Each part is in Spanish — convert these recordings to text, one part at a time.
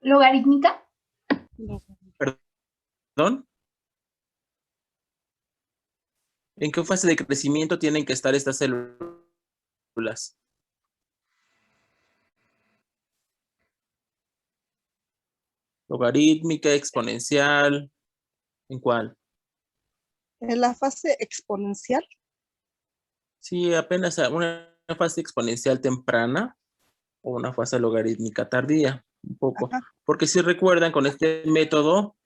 ¿Logarítmica? ¿Perdón? ¿En qué fase de crecimiento tienen que estar estas células? ¿Logarítmica, exponencial? ¿En cuál? En la fase exponencial. Sí, apenas una fase exponencial temprana o una fase logarítmica tardía, un poco. Ajá. Porque si recuerdan, con este método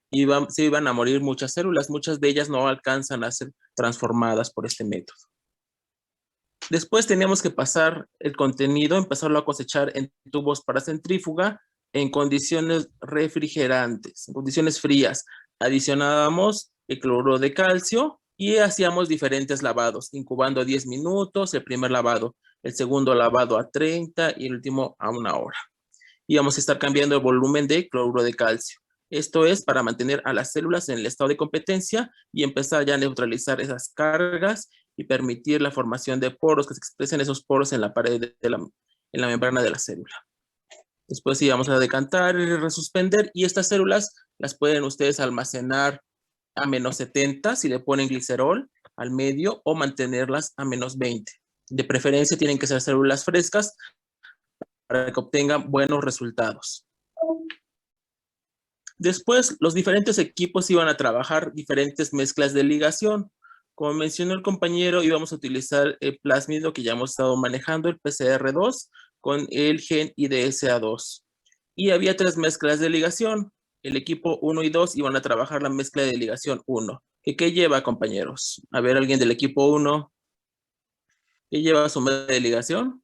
se iban a morir muchas células, muchas de ellas no alcanzan a ser transformadas por este método. Después teníamos que pasar el contenido, empezarlo a cosechar en tubos para centrífuga en condiciones refrigerantes, en condiciones frías. Adicionábamos el cloruro de calcio y hacíamos diferentes lavados, incubando 10 minutos, el primer lavado, el segundo lavado a 30 y el último a 1 hora. Íbamos a estar cambiando el volumen de cloruro de calcio. Esto es para mantener a las células en el estado de competencia y empezar ya a neutralizar esas cargas y permitir la formación de poros, que se expresen esos poros en la pared en la membrana de la célula. Después íbamos a decantar y resuspender, y estas células las pueden ustedes almacenar a -70 si le ponen glicerol al medio, o mantenerlas a -20. De preferencia tienen que ser células frescas para que obtengan buenos resultados. Después, los diferentes equipos iban a trabajar diferentes mezclas de ligación. Como mencionó el compañero, íbamos a utilizar el plásmido que ya hemos estado manejando, el PCR2, con el gen IDSA2. Y había 3 mezclas de ligación. El equipo 1 y 2 iban a trabajar la mezcla de ligación 1. ¿Qué lleva, compañeros? A ver, alguien del equipo 1. ¿Qué lleva su mezcla de ligación?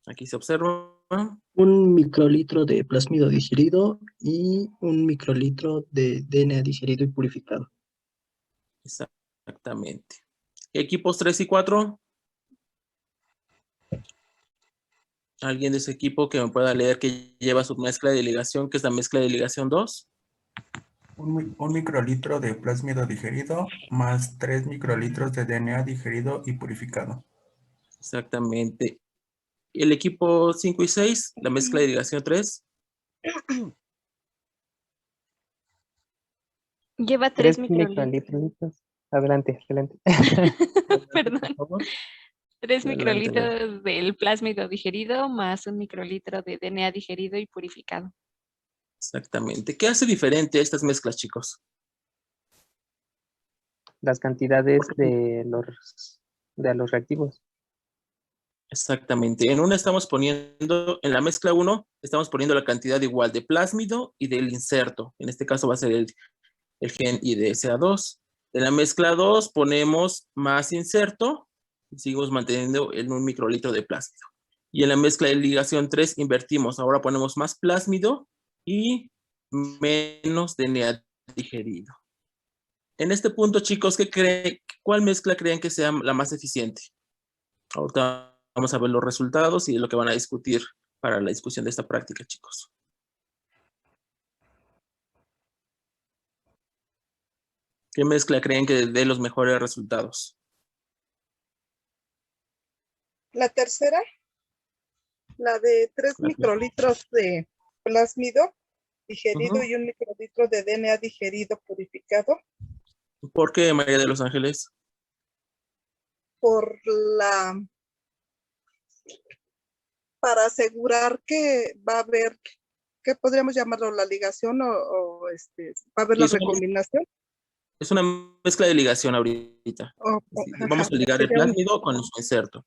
Aquí se observa. Un microlitro de plásmido digerido y un microlitro de DNA digerido y purificado. Exactamente. Equipos 3 y 4. ¿Alguien de ese equipo que me pueda leer que lleva su mezcla de ligación, que es la mezcla de ligación 2? Un microlitro de plásmido digerido más 3 microlitros de DNA digerido y purificado. Exactamente. El equipo 5 y 6, la mezcla de ligación 3. Lleva 3 microlitros. Adelante, adelante. Perdón. 3 microlitros del plásmido digerido más un microlitro de DNA digerido y purificado. Exactamente. ¿Qué hace diferente estas mezclas, chicos? Las cantidades de los reactivos. Exactamente. En una estamos poniendo, en la mezcla 1, estamos poniendo la cantidad igual de plásmido y del inserto. En este caso va a ser el gen IDSA2. En la mezcla 2 ponemos más inserto y seguimos manteniendo en 1 microlitro de plásmido. Y en la mezcla de ligación 3 invertimos. Ahora ponemos más plásmido y menos DNA digerido. En este punto, chicos, ¿cuál mezcla creen que sea la más eficiente? Ahorita vamos a ver los resultados y lo que van a discutir para la discusión de esta práctica, chicos. ¿Qué mezcla creen que dé los mejores resultados? La tercera, la de 3 microlitros de plásmido digerido y 1 microlitro de DNA digerido purificado. ¿Por qué, María de los Ángeles? Para asegurar que va a haber, ¿qué podríamos llamarlo? La ligación va a haber la recombinación. Es una mezcla de ligación ahorita. Vamos a ligar el plásmido con su inserto.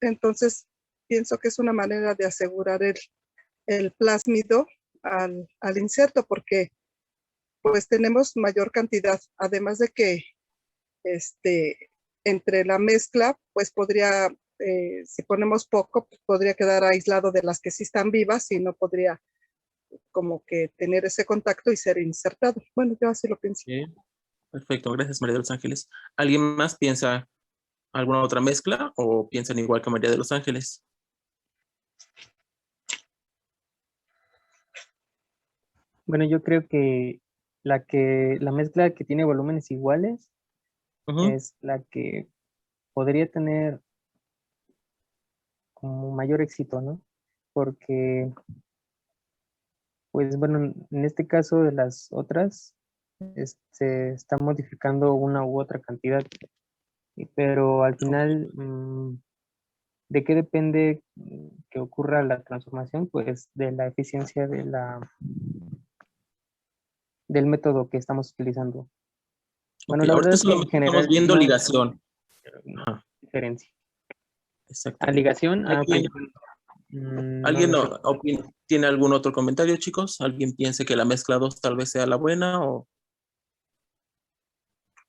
Entonces, pienso que es una manera de asegurar el plásmido al inserto, porque pues tenemos mayor cantidad, además de que entre la mezcla, pues podría, si ponemos poco, pues podría quedar aislado de las que sí están vivas y no podría como que tener ese contacto y ser insertado. Bueno, yo así lo pienso. Sí. Perfecto, gracias, María de los Ángeles. ¿Alguien más piensa alguna otra mezcla o piensan igual que María de los Ángeles? Bueno, yo creo que la mezcla que tiene volúmenes iguales es la que podría tener como mayor éxito, ¿no? Porque Pues bueno, en este caso de las otras, se está modificando una u otra cantidad, pero al final, ¿de qué depende que ocurra la transformación? Pues de la eficiencia del método que estamos utilizando. Bueno, Ok, la verdad ahorita es que en solamente estamos general viendo no hay ligación. Ajá, diferencia. ¿A exactamente. ligación? Ok. No ¿Alguien lo sé. tiene algún otro comentario, chicos? ¿Alguien piense que la mezcla 2 tal vez sea la buena o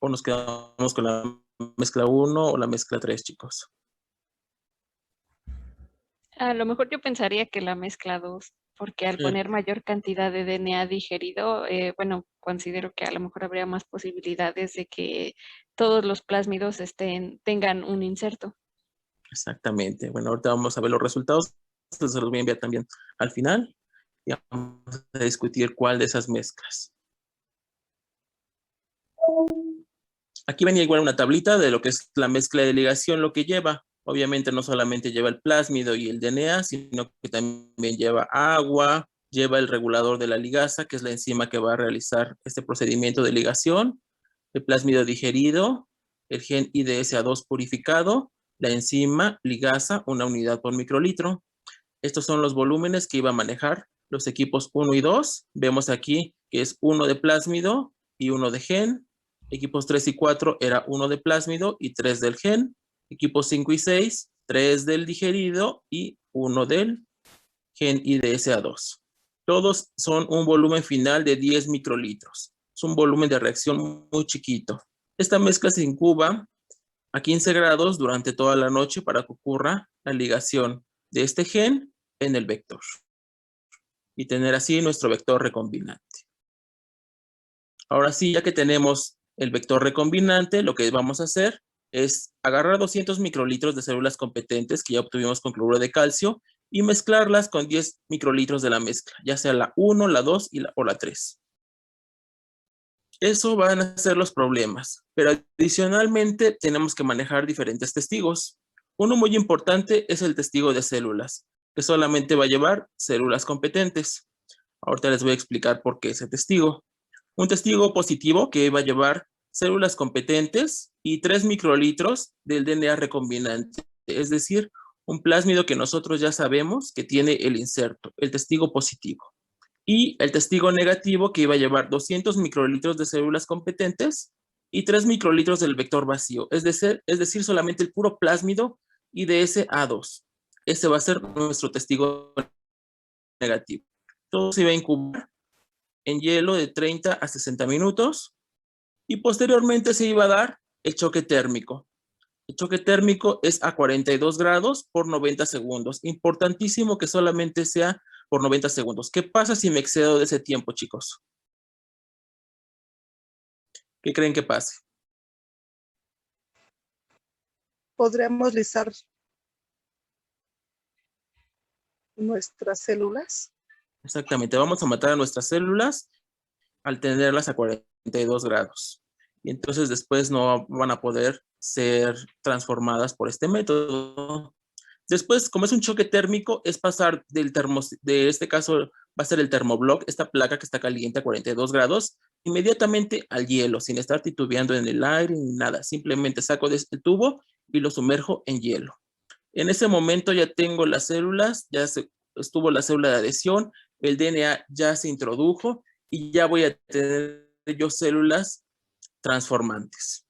nos quedamos con la mezcla 1 o la mezcla 3, chicos? A lo mejor yo pensaría que la mezcla 2, porque al Sí. poner mayor cantidad de DNA digerido, bueno, considero que a lo mejor habría más posibilidades de que todos los plásmidos tengan un inserto. Exactamente. Bueno, ahorita vamos a ver los resultados. Entonces se los voy a enviar también al final. Y vamos a discutir cuál de esas mezclas. Aquí venía igual una tablita de lo que es la mezcla de ligación, lo que lleva. Obviamente no solamente lleva el plásmido y el DNA, sino que también lleva agua, lleva el regulador de la ligasa, que es la enzima que va a realizar este procedimiento de ligación, el plásmido digerido, el gen IDSA2 purificado, la enzima ligasa, 1 unidad por microlitro. Estos son los volúmenes que iba a manejar los equipos 1 y 2. Vemos aquí que es 1 de plásmido y 1 de gen. Equipos 3 y 4 era 1 de plásmido y 3 del gen. Equipos 5 y 6, 3 del digerido y 1 del gen IDSA2. Todos son un volumen final de 10 microlitros. Es un volumen de reacción muy chiquito. Esta mezcla se incuba a 15 grados durante toda la noche para que ocurra la ligación de este gen en el vector y tener así nuestro vector recombinante. Ahora sí, ya que tenemos el vector recombinante, lo que vamos a hacer es agarrar 200 microlitros de células competentes que ya obtuvimos con cloruro de calcio y mezclarlas con 10 microlitros de la mezcla, ya sea la 1, la 2 o la 3. Eso van a ser los problemas, pero adicionalmente tenemos que manejar diferentes testigos. Uno muy importante es el testigo de células, que solamente va a llevar células competentes. Ahorita les voy a explicar por qué ese testigo. Un testigo positivo que va a llevar células competentes y 3 microlitros del DNA recombinante, es decir, un plásmido que nosotros ya sabemos que tiene el inserto, el testigo positivo. Y el testigo negativo que iba a llevar 200 microlitros de células competentes y 3 microlitros del vector vacío, es decir, solamente el puro plásmido IDSA2. Ese va a ser nuestro testigo negativo. Todo se va a incubar en hielo de 30 a 60 minutos y posteriormente se iba a dar el choque térmico. El choque térmico es a 42 grados por 90 segundos. Importantísimo que solamente sea por 90 segundos. ¿Qué pasa si me excedo de ese tiempo, chicos? ¿Qué creen que pase? ¿Podríamos lisar nuestras células? Exactamente, vamos a matar a nuestras células al tenerlas a 42 grados. Y entonces después no van a poder ser transformadas por este método. Después, como es un choque térmico, es pasar de este caso va a ser el termoblock, esta placa que está caliente a 42 grados, inmediatamente al hielo, sin estar titubeando en el aire ni nada. Simplemente saco de este tubo y lo sumerjo en hielo. En ese momento ya tengo las células, estuvo la célula de adhesión, el DNA ya se introdujo y ya voy a tener yo células transformantes.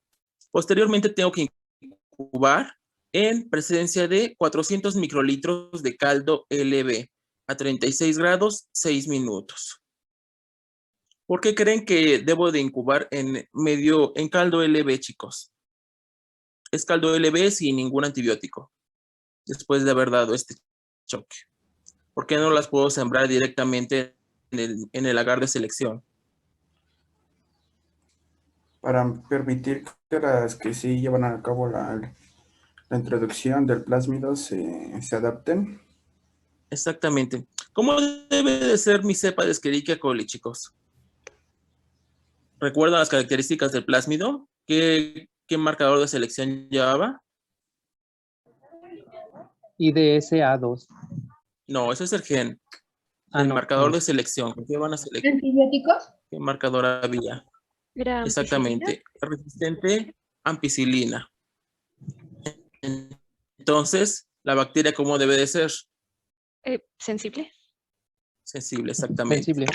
Posteriormente tengo que incubar en presencia de 400 microlitros de caldo LB a 36 grados, 6 minutos. ¿Por qué creen que debo de incubar en caldo LB, chicos? Es caldo LB sin ningún antibiótico, después de haber dado este choque. ¿Por qué no las puedo sembrar directamente en el agar de selección? Para permitir que las que sí llevan a cabo la introducción del plásmido se adapten. Exactamente. ¿Cómo debe de ser mi cepa de Escherichia coli, chicos? ¿Recuerdan las características del plásmido? ¿Qué marcador de selección llevaba? IDSA2. No, ese es el gen. El no, marcador no. de selección. ¿Qué van a seleccionar? ¿Antibióticos? ¿Qué marcador había? ¿Era ampicilina? Exactamente. Resistente a ampicilina. Entonces, la bacteria, ¿cómo debe de ser? ¿Sensible? Sensible, exactamente. Sensible.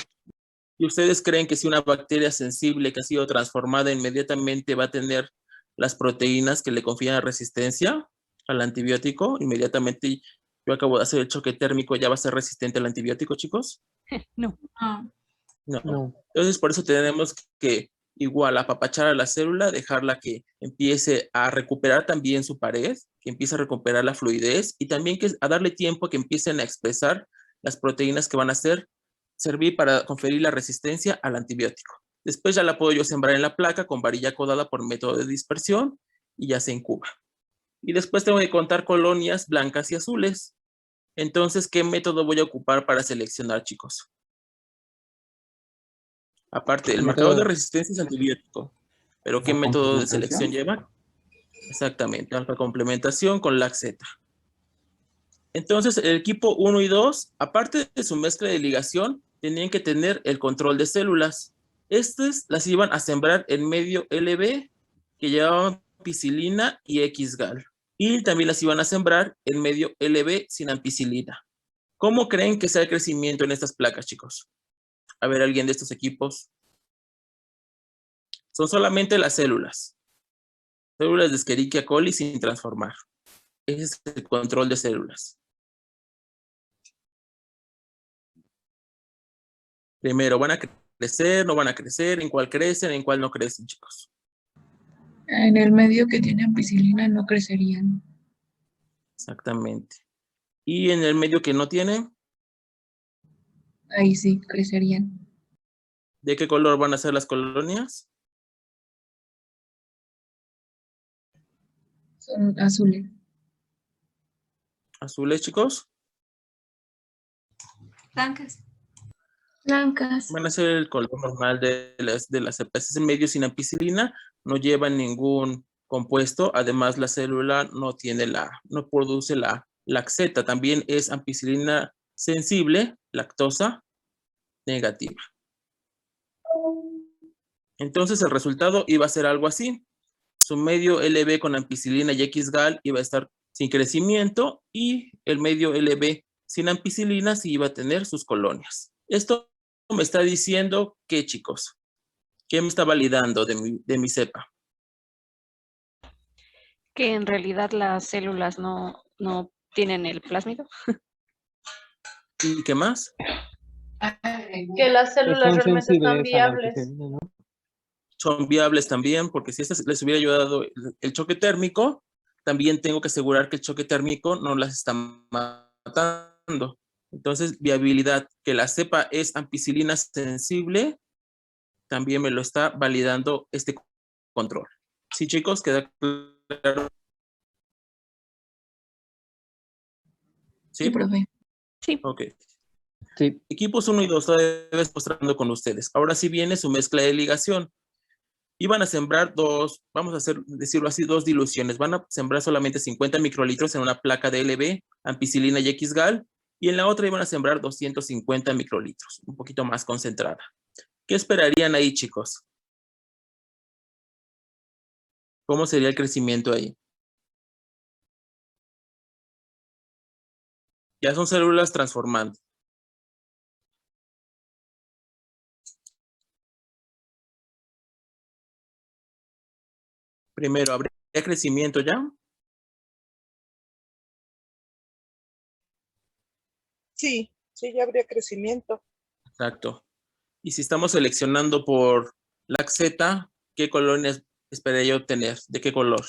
¿Y ustedes creen que si una bacteria sensible que ha sido transformada inmediatamente va a tener las proteínas que le confían resistencia al antibiótico? Inmediatamente yo acabo de hacer el choque térmico, ¿ya va a ser resistente al antibiótico, chicos? No. No. No. Entonces, por eso tenemos que igual apapachar a la célula, dejarla que empiece a recuperar también su pared, que empiece a recuperar la fluidez y también a darle tiempo a que empiecen a expresar las proteínas que van a servir para conferir la resistencia al antibiótico. Después ya la puedo yo sembrar en la placa con varilla codada por método de dispersión y ya se incuba. Y después tengo que contar colonias blancas y azules. Entonces, ¿qué método voy a ocupar para seleccionar, chicos? Aparte, el marcador de resistencia es antibiótico. ¿Pero qué ¿La método de selección complementación? lleva? Exactamente, alfa complementación con LAC-Z. Entonces, el equipo 1 y 2, aparte de su mezcla de ligación, tenían que tener el control de células. Estas las iban a sembrar en medio LB, que llevaban ampicilina y XGAL. Y también las iban a sembrar en medio LB sin ampicilina. ¿Cómo creen que sea el crecimiento en estas placas, chicos? A ver, ¿alguien de estos equipos? Son solamente las células. Células de Escherichia coli sin transformar. Ese es el control de células. Primero, ¿van a crecer? ¿No van a crecer? ¿En cuál crecen? ¿En cuál no crecen, chicos? En el medio que tiene ampicilina no crecerían. Exactamente. ¿Y en el medio que no tiene? Ahí sí crecerían. ¿De qué color van a ser las colonias? Son azules. ¿Azules, chicos? Blancas. Blancas. Van a ser el color normal de las cepas. Ese medio sin ampicilina no lleva ningún compuesto. Además, la célula no produce la LAC-Z. También es ampicilina sensible, lactosa negativa. Entonces, el resultado iba a ser algo así. Su medio LB con ampicilina y XGAL iba a estar sin crecimiento y el medio LB sin ampicilina sí iba a tener sus colonias. Esto me está diciendo que, chicos, ¿qué me está validando de mi cepa? Que en realidad las células no tienen el plásmido. ¿Y qué más? Que las células Son realmente están sensibles a la viables. ampicilina, ¿no? Son viables también, porque si estas les hubiera ayudado el choque térmico, también tengo que asegurar que el choque térmico no las está matando. Entonces, viabilidad, que la cepa es ampicilina sensible, también me lo está validando este control. ¿Sí, chicos? ¿Queda claro? ¿Sí? Sí, profe. Sí. Ok. Sí. Equipos 1 y 2, todavía mostrando con ustedes. Ahora sí viene su mezcla de ligación. Iban a sembrar vamos a decirlo así, dos diluciones. Van a sembrar solamente 50 microlitros en una placa de LB, ampicilina y XGAL, y en la otra iban a sembrar 250 microlitros, un poquito más concentrada. ¿Qué esperarían ahí, chicos? ¿Cómo sería el crecimiento ahí? Ya son células transformando. Primero, ¿habría crecimiento ya? Sí, sí, ya habría crecimiento. Exacto. Y si estamos seleccionando por LAC-Z, ¿qué colonias esperaría obtener? ¿De qué color?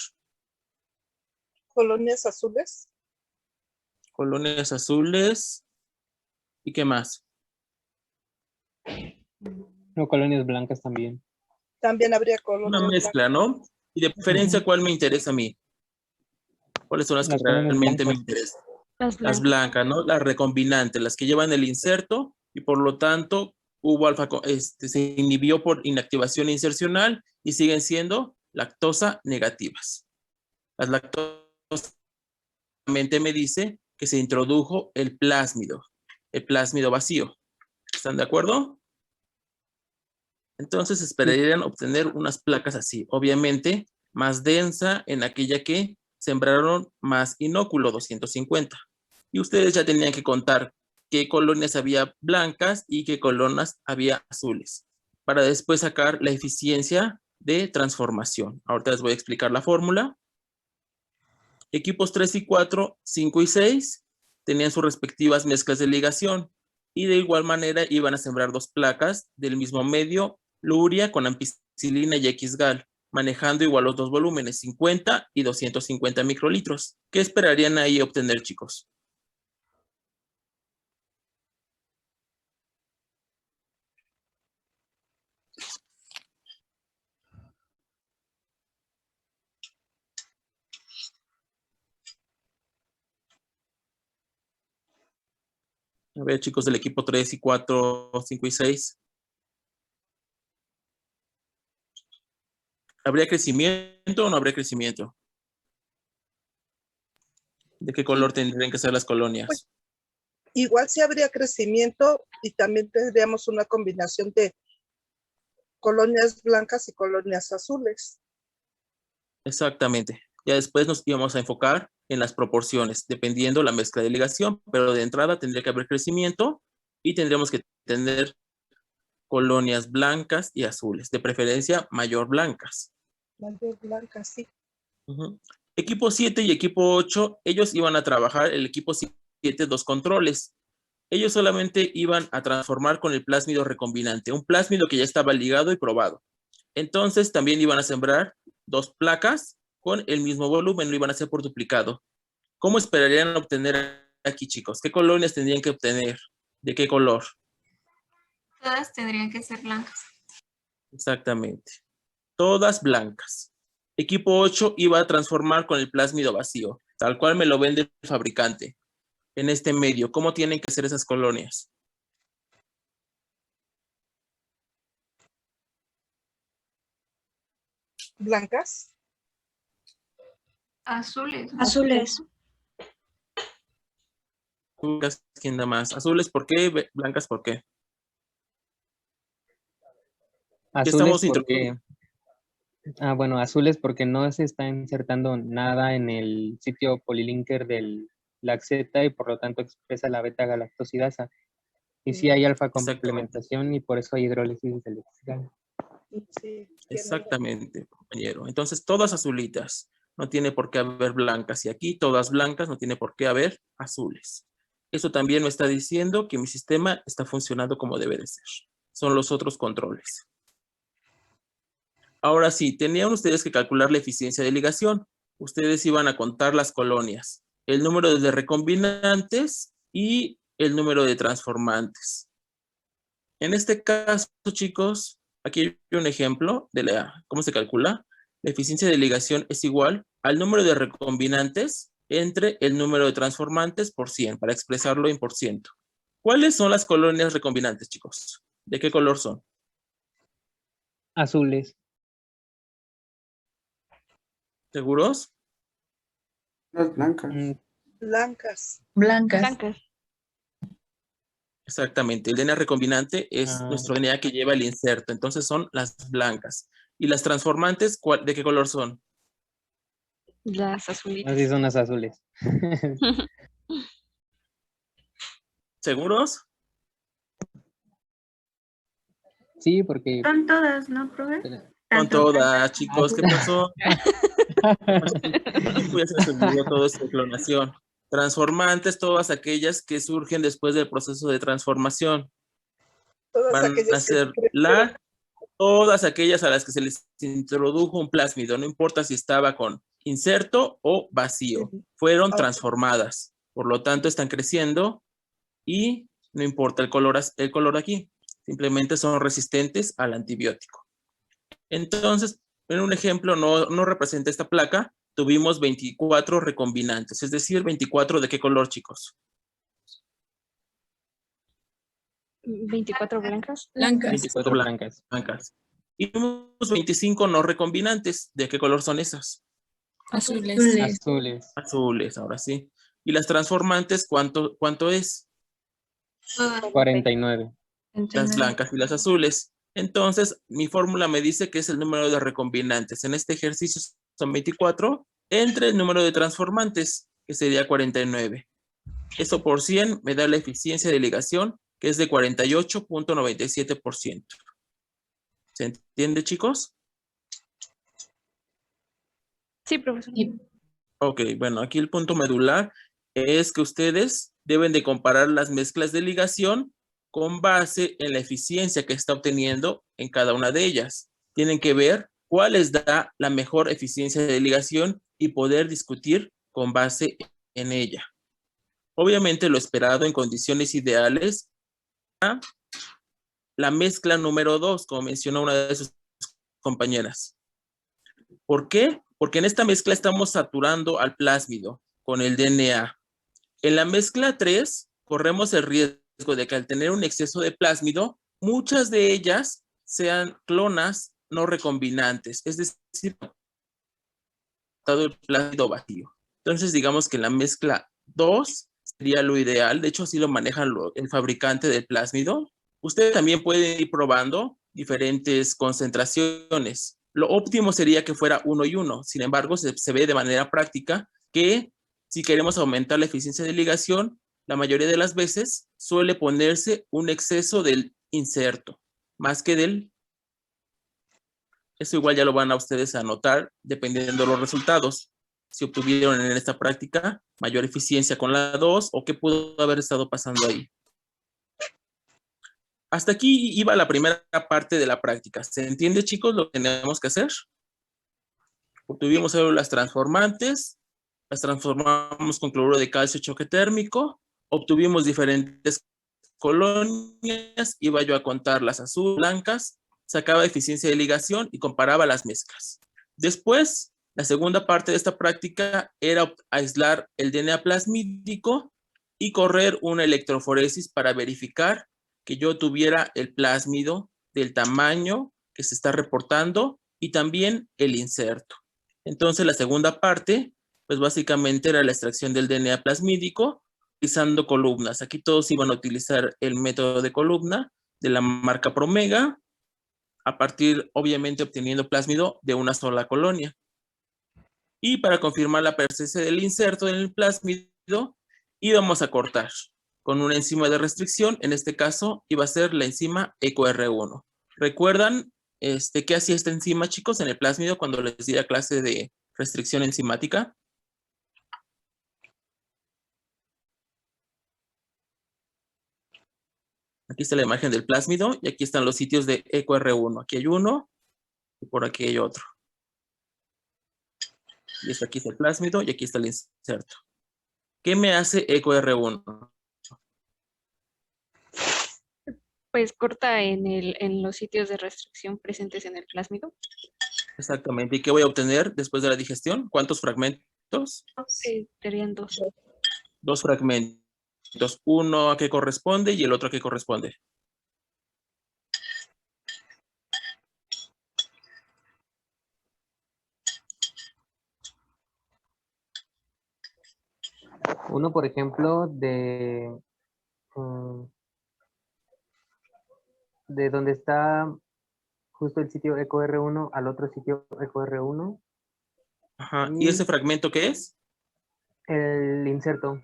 Colonias azules. Colonias azules. ¿Y qué más? No, colonias blancas también. También habría Una colonias mezcla, ¿no? Y de preferencia, ¿cuál me interesa a mí? ¿Cuáles son las que Las colonias realmente me blancas. interesan? Las Las blancas. blancas, ¿no? Las recombinantes, las que llevan el inserto y por lo tanto se inhibió por inactivación insercional y siguen siendo lactosa negativas. Las lactosa me dice que se introdujo el plásmido vacío. ¿Están de acuerdo? Entonces esperarían obtener unas placas así. Obviamente, más densa en aquella que sembraron más inóculo, 250. Y ustedes ya tenían que contar qué colonias había blancas y qué colonias había azules, para después sacar la eficiencia de transformación. Ahorita les voy a explicar la fórmula. Equipos 3 y 4, 5 y 6 tenían sus respectivas mezclas de ligación y de igual manera iban a sembrar 2 placas del mismo medio, luria con ampicilina y XGAL, manejando igual los 2 volúmenes, 50 y 250 microlitros. ¿Qué esperarían ahí obtener, chicos? A ver, chicos del equipo 3 y 4, 5 y 6. ¿Habría crecimiento o no habría crecimiento? ¿De qué color tendrían que ser las colonias? Pues, igual sí habría crecimiento y también tendríamos una combinación de colonias blancas y colonias azules. Exactamente. Ya después nos íbamos a enfocar en las proporciones, dependiendo la mezcla de ligación, pero de entrada tendría que haber crecimiento y tendríamos que tener colonias blancas y azules, de preferencia mayor blancas. Mayor blanca, sí. Equipo 7 y equipo 8, ellos iban a trabajar, el equipo 7, 2 controles. Ellos solamente iban a transformar con el plásmido recombinante, un plásmido que ya estaba ligado y probado. Entonces también iban a sembrar 2 placas con el mismo volumen, lo iban a hacer por duplicado. ¿Cómo esperarían obtener aquí, chicos? ¿Qué colonias tendrían que obtener? ¿De qué color? Todas tendrían que ser blancas. Exactamente. Todas blancas. Equipo 8 iba a transformar con el plásmido vacío, tal cual me lo vende el fabricante. En este medio, ¿cómo tienen que ser esas colonias? ¿Blancas? Azules. Azules. Blancas, ¿quién da más? ¿Azules por qué? ¿Blancas por qué? Azules porque... bueno, azules porque no se está insertando nada en el sitio polilinker del laxeta y por lo tanto expresa la beta-galactosidasa. Y sí hay alfa complementación y por eso hay hidrólisis del XGAL. Sí, exactamente, compañero. Entonces, todas azulitas. No tiene por qué haber blancas. Y aquí, todas blancas, no tiene por qué haber azules. Eso también me está diciendo que mi sistema está funcionando como debe de ser. Son los otros controles. Ahora sí, tenían ustedes que calcular la eficiencia de ligación. Ustedes iban a contar las colonias, el número de recombinantes y el número de transformantes. En este caso, chicos, aquí hay un ejemplo de cómo se calcula. La eficiencia de ligación es igual al número de recombinantes entre el número de transformantes por 100, para expresarlo en por ciento. ¿Cuáles son las colonias recombinantes, chicos? ¿De qué color son? Azules. ¿Seguros? Las blancas. Blancas. Blancas. Exactamente. El DNA recombinante es nuestro DNA que lleva el inserto. Entonces son las blancas. ¿Y las transformantes, de qué color son? Las azulitas. Así son las azules. ¿Seguros? Sí, porque... Son todas, ¿no, profe? Son todas, chicos. ¿Qué pasó? Ya se les olvidó todo esto de clonación. Transformantes, todas aquellas que surgen después del proceso de transformación. Van a ser todas aquellas a las que se les introdujo un plásmido, no importa si estaba con inserto o vacío, fueron transformadas. Por lo tanto, están creciendo y no importa el color aquí, simplemente son resistentes al antibiótico. Entonces, en un ejemplo no representa esta placa, tuvimos 24 recombinantes, es decir, 24 ¿de qué color, chicos? 24 blancas. 24 blancas. Y tuvimos 25 no recombinantes, ¿de qué color son esas? Azules. Azules, ahora sí. ¿Y las transformantes cuánto es? 49. las blancas y las azules. Entonces, mi fórmula me dice que es el número de recombinantes. En este ejercicio son 24 entre el número de transformantes, que sería 49. Eso por 100 me da la eficiencia de ligación, que es de 48.97%. ¿Se entiende, chicos? Sí, profesor. Ok, bueno, aquí el punto medular es que ustedes deben de comparar las mezclas de ligación con base en la eficiencia que está obteniendo en cada una de ellas. Tienen que ver cuál les da la mejor eficiencia de ligación y poder discutir con base en ella. Obviamente lo esperado en condiciones ideales, la mezcla número 2, como mencionó una de sus compañeras. ¿Por qué? Porque en esta mezcla estamos saturando al plásmido con el DNA. En la mezcla 3, corremos el riesgo de que al tener un exceso de plásmido, muchas de ellas sean clonas no recombinantes, es decir, todo el plásmido vacío. Entonces, digamos que en la mezcla 2 sería lo ideal. De hecho, así lo maneja el fabricante del plásmido. Ustedes también pueden ir probando diferentes concentraciones. Lo óptimo sería que fuera 1 y 1. Sin embargo, se ve de manera práctica que si queremos aumentar la eficiencia de ligación, la mayoría de las veces suele ponerse un exceso del inserto, más que del... Eso igual ya lo van a ustedes a notar dependiendo de los resultados. Si obtuvieron en esta práctica mayor eficiencia con la 2 o qué pudo haber estado pasando ahí. Hasta aquí iba la primera parte de la práctica. ¿Se entiende, chicos, lo que tenemos que hacer? Obtuvimos células transformantes, las transformamos con cloruro de calcio choque térmico, obtuvimos diferentes colonias, iba yo a contar las azules, blancas, sacaba eficiencia de ligación y comparaba las mezclas. Después, la segunda parte de esta práctica era aislar el DNA plasmídico y correr una electroforesis para verificar que yo tuviera el plásmido del tamaño que se está reportando y también el inserto. Entonces, la segunda parte, pues básicamente era la extracción del DNA plasmídico utilizando columnas. Aquí todos iban a utilizar el método de columna de la marca Promega, a partir, obviamente, obteniendo plásmido de una sola colonia. Y para confirmar la presencia del inserto en el plásmido, íbamos a cortar con una enzima de restricción. En este caso, iba a ser la enzima EcoR1. ¿Recuerdan qué hacía esta enzima, chicos, en el plásmido cuando les di la clase de restricción enzimática? Aquí está la imagen del plásmido y aquí están los sitios de EcoR1. Aquí hay uno y por aquí hay otro. Y aquí está el plásmido y aquí está el inserto. ¿Qué me hace EcoR1? Pues corta en los sitios de restricción presentes en el plásmido. Exactamente. ¿Y qué voy a obtener después de la digestión? ¿Cuántos fragmentos? Serían 2. 2 fragmentos. Uno a qué corresponde y el otro a qué corresponde. Uno, por ejemplo, de donde está justo el sitio EcoR1 al otro sitio EcoR1. Ajá. ¿Y ese fragmento qué es? El inserto.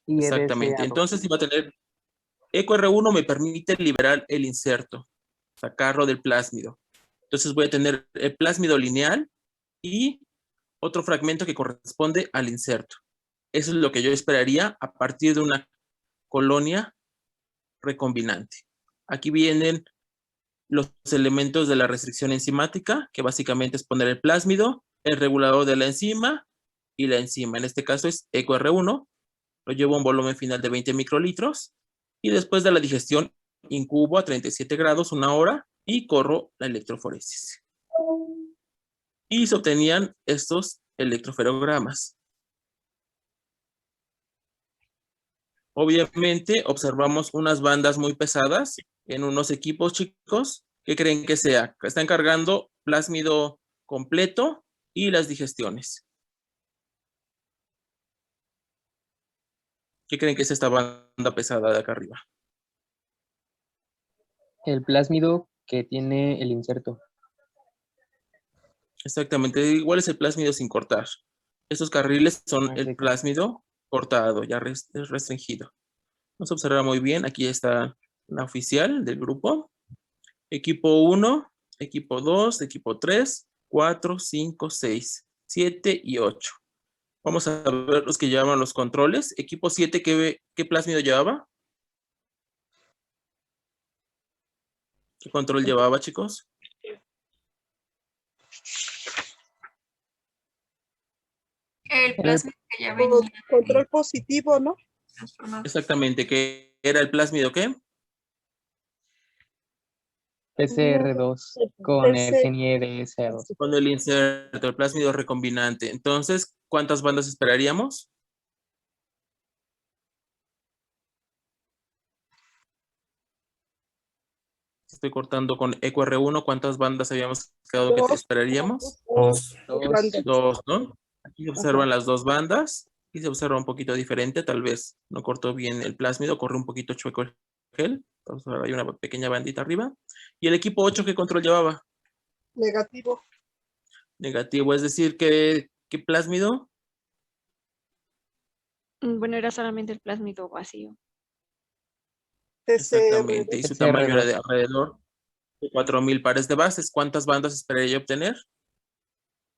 Y Exactamente. Entonces iba a tener EcoR1 me permite liberar el inserto, sacarlo del plásmido. Entonces voy a tener el plásmido lineal y otro fragmento que corresponde al inserto. Eso es lo que yo esperaría a partir de una colonia recombinante. Aquí vienen los elementos de la restricción enzimática, que básicamente es poner el plásmido, el regulador de la enzima y la enzima. En este caso es EcoR1. Lo llevo a un volumen final de 20 microlitros y después de la digestión incubo a 37 grados una hora y corro la electroforesis. Y se obtenían estos electroferogramas. Obviamente observamos unas bandas muy pesadas en unos equipos, chicos. ¿Qué creen que sea? Están cargando plásmido completo y las digestiones. ¿Qué creen que es esta banda pesada de acá arriba? El plásmido que tiene el inserto. Exactamente, igual es el plásmido sin cortar. Estos carriles son el Ok. plásmido cortado, ya restringido. Vamos a observar muy bien, aquí está la oficial del grupo. Equipo 1, equipo 2, equipo 3, 4, 5, 6, 7 y 8. Vamos a ver los que llevaban los controles. Equipo 7, ¿qué plásmido llevaba? ¿Qué control llevaba, chicos? El plasma que ya O venía control positivo, ¿no? transformado. Exactamente, ¿qué era el plásmido qué? PCR2 con el PC. GNIDS2. Con el inserto, el plásmido recombinante. Entonces, ¿cuántas bandas esperaríamos? Estoy cortando con EQR1, ¿cuántas bandas habíamos quedado que Dos. esperaríamos? Dos. Bandas. Dos, ¿no? Aquí se observan las dos bandas. Aquí se observa un poquito diferente, tal vez no cortó bien el plásmido, corre un poquito chueco el gel. Entonces ahora hay una pequeña bandita arriba. ¿Y el equipo 8 qué control llevaba? Negativo. Negativo, es decir, ¿qué plásmido? Bueno, era solamente el plásmido vacío. Exactamente, y su tamaño era de PCR2. alrededor de 4000 pares de bases. ¿Cuántas bandas esperaría obtener?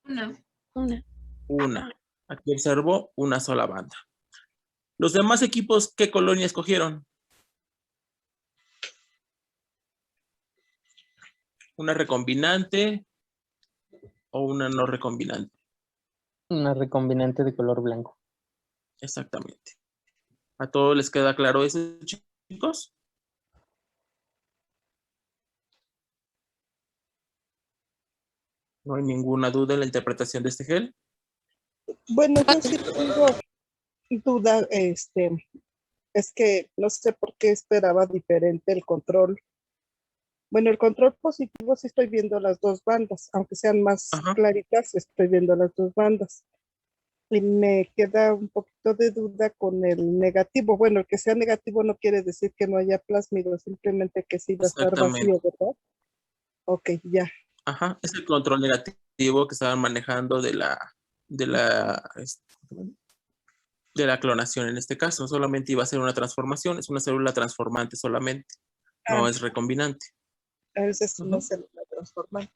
Una. Una. Una. Aquí observo una sola banda. Los demás equipos, ¿qué colonia escogieron? ¿Una recombinante o una no recombinante? Una recombinante de color blanco. Exactamente. ¿A todos les queda claro eso, chicos? ¿No hay ninguna duda en la interpretación de este gel? Bueno, yo sí tengo duda, es que no sé por qué esperaba diferente el control. Bueno, el control positivo sí estoy viendo las dos bandas, aunque sean más Ajá. claritas, estoy viendo las dos bandas. Y me queda un poquito de duda con el negativo. Bueno, el que sea negativo no quiere decir que no haya plásmido, simplemente que sí va a estar Exactamente. vacío, ¿verdad? Ok, ya. Ajá, es el control negativo que estaban manejando de la clonación en este caso. Solamente iba a ser una transformación, es una célula transformante solamente, no Ah, es recombinante. a veces no Ujú. se la transformante.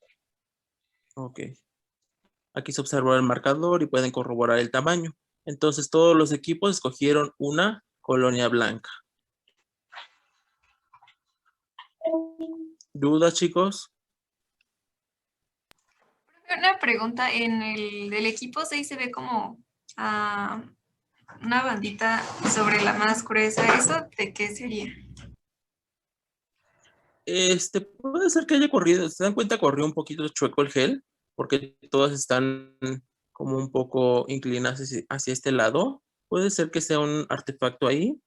Ok. Aquí se observa el marcador y pueden corroborar el tamaño. Entonces todos los equipos escogieron una colonia blanca. ¿Dudas, chicos? Una pregunta, en el del equipo 6 se ve como una bandita sobre la más gruesa. ¿Eso de qué sería? Puede ser que haya corrido, ¿se dan cuenta? Corrió un poquito chueco el gel, porque todas están como un poco inclinadas hacia este lado. Puede ser que sea un artefacto ahí,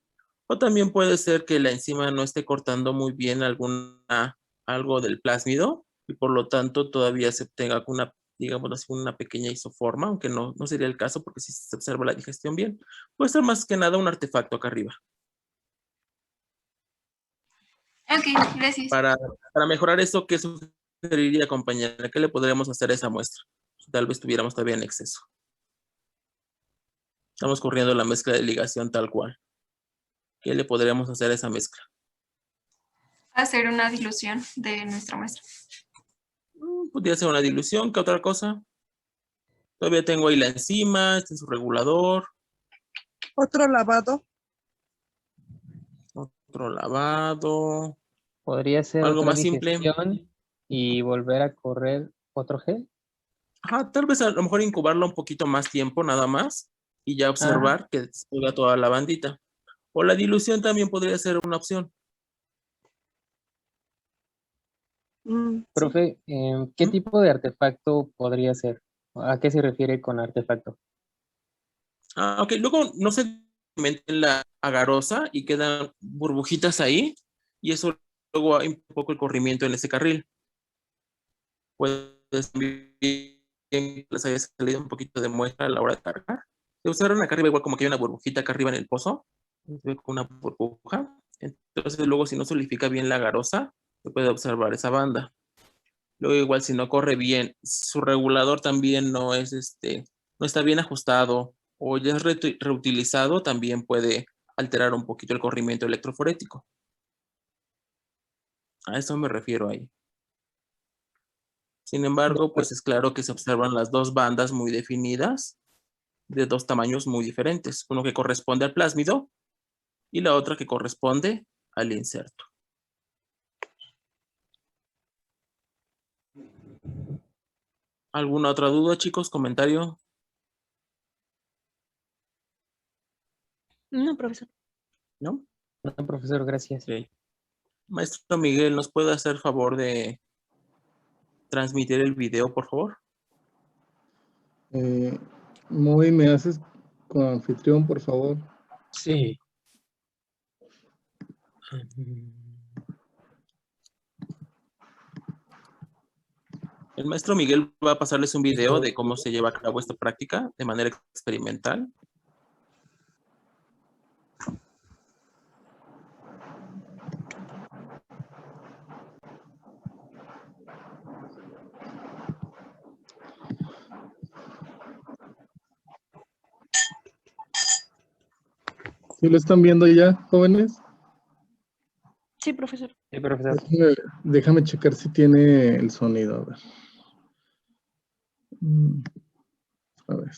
o también puede ser que la enzima no esté cortando muy bien algo del plásmido, y por lo tanto todavía se obtenga una, digamos así, una pequeña isoforma, aunque no sería el caso porque si se observa la digestión bien. Puede ser más que nada un artefacto acá arriba. Ok, gracias. Para mejorar eso, ¿qué sugeriría, compañera? ¿Qué le podríamos hacer a esa muestra? Si tal vez tuviéramos todavía en exceso. Estamos corriendo la mezcla de ligación tal cual. ¿Qué le podríamos hacer a esa mezcla? Hacer una dilución de nuestra muestra. Podría ser una dilución, ¿qué otra cosa? Todavía tengo ahí la enzima, este es su regulador. Otro lavado. Otro lavado. Podría ser Algo otra más simple. digestión y volver a correr otro gel. Ajá, tal vez a lo mejor incubarlo un poquito más tiempo, nada más. Y ya observar que salga toda la bandita. O la dilución también podría ser una opción. Sí. Profe, ¿qué tipo de artefacto podría ser? ¿A qué se refiere con artefacto? Ok, luego no se meten la agarosa y quedan burbujitas ahí. Y eso luego hay un poco el corrimiento en ese carril. Puedes también que les haya salido un poquito de muestra a la hora de cargar. Se usaron acá arriba igual como que hay una burbujita acá arriba en el pozo. Se ve con una burbuja. Entonces luego si no solidifica bien la garosa, se puede observar esa banda. Luego igual si no corre bien, su regulador también no es no está bien ajustado o ya es reutilizado, también puede alterar un poquito el corrimiento electroforético. A eso me refiero ahí. Sin embargo, pues es claro que se observan las dos bandas muy definidas, de dos tamaños muy diferentes. Uno que corresponde al plásmido y la otra que corresponde al inserto. ¿Alguna otra duda, chicos? ¿Comentario? No, profesor. ¿No? No, profesor, gracias. Ok. Maestro Miguel, ¿nos puede hacer favor de transmitir el video, por favor? Muy, ¿me haces con anfitrión, por favor? Sí. El maestro Miguel va a pasarles un video de cómo se lleva a cabo esta práctica de manera experimental. ¿Sí lo están viendo ya, jóvenes? Sí, profesor. Sí, profesor. Déjame checar si tiene el sonido. A ver. A ver.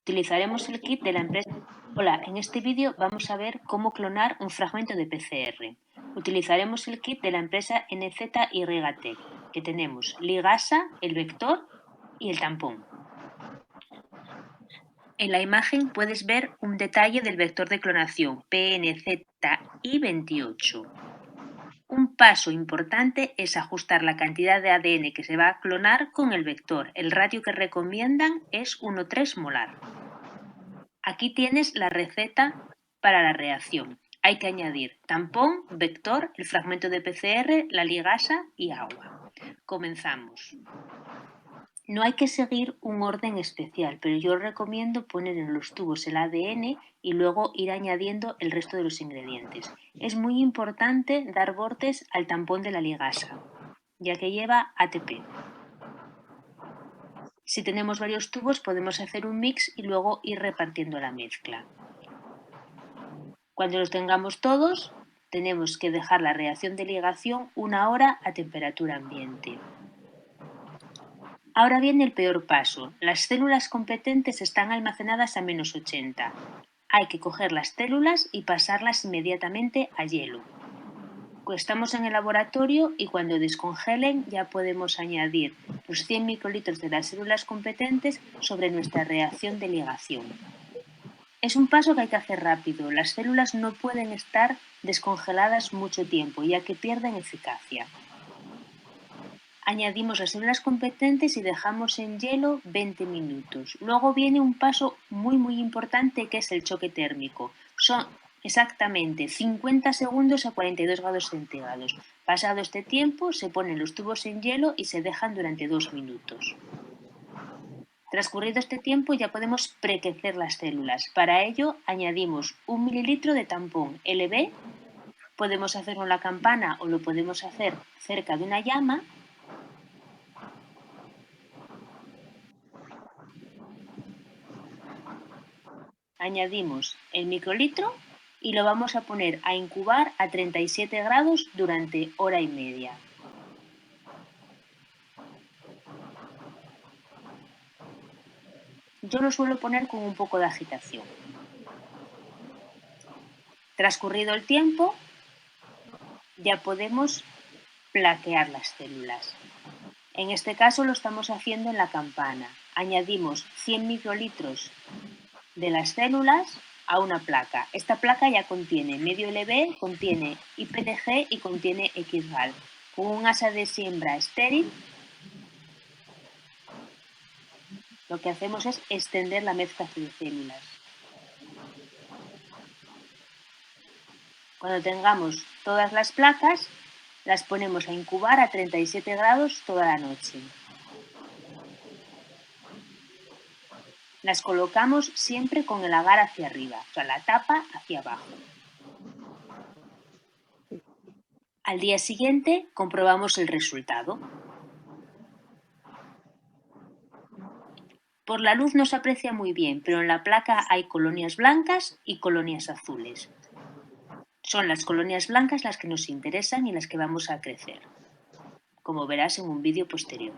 Utilizaremos el kit de la empresa. Hola, en este vídeo vamos a ver cómo clonar un fragmento de PCR. Utilizaremos el kit de la empresa NZYTech, que tenemos ligasa, el vector y el tampón. En la imagen puedes ver un detalle del vector de clonación PNZI28. Un paso importante es ajustar la cantidad de ADN que se va a clonar con el vector. El ratio que recomiendan es 1,3 molar. Aquí tienes la receta para la reacción. Hay que añadir tampón, vector, el fragmento de PCR, la ligasa y agua. Comenzamos. No hay que seguir un orden especial, pero yo recomiendo poner en los tubos el ADN y luego ir añadiendo el resto de los ingredientes. Es muy importante dar bordes al tampón de la ligasa, ya que lleva ATP. Si tenemos varios tubos podemos hacer un mix y luego ir repartiendo la mezcla. Cuando los tengamos todos, tenemos que dejar la reacción de ligación 1 hora a temperatura ambiente. Ahora viene el peor paso. Las células competentes están almacenadas a -80. Hay que coger las células y pasarlas inmediatamente a hielo. Estamos en el laboratorio y cuando descongelen ya podemos añadir los 100 microlitros de las células competentes sobre nuestra reacción de ligación. Es un paso que hay que hacer rápido. Las células no pueden estar descongeladas mucho tiempo ya que pierden eficacia. Añadimos las células competentes y dejamos en hielo 20 minutos. Luego viene un paso muy importante que es el choque térmico. Son exactamente 50 segundos a 42 grados centígrados. Pasado este tiempo se ponen los tubos en hielo y se dejan durante 2 minutos. Transcurrido este tiempo ya podemos prequecer las células. Para ello añadimos 1 mililitro de tampón LB. Podemos hacerlo en la campana o lo podemos hacer cerca de una llama. Añadimos el microlitro y lo vamos a poner a incubar a 37 grados durante 1 hora y media. Yo lo suelo poner con un poco de agitación. Transcurrido el tiempo, ya podemos plaquear las células. En este caso lo estamos haciendo en la campana. Añadimos 100 microlitros de las células a una placa. Esta placa ya contiene medio LB, contiene IPDG y contiene XGAL. Con un asa de siembra estéril, lo que hacemos es extender la mezcla de células. Cuando tengamos todas las placas, las ponemos a incubar a 37 grados toda la noche. Las colocamos siempre con el agar hacia arriba, o sea, la tapa hacia abajo. Al día siguiente comprobamos el resultado. Por la luz no se aprecia muy bien, pero en la placa hay colonias blancas y colonias azules. Son las colonias blancas las que nos interesan y las que vamos a crecer, como verás en un vídeo posterior.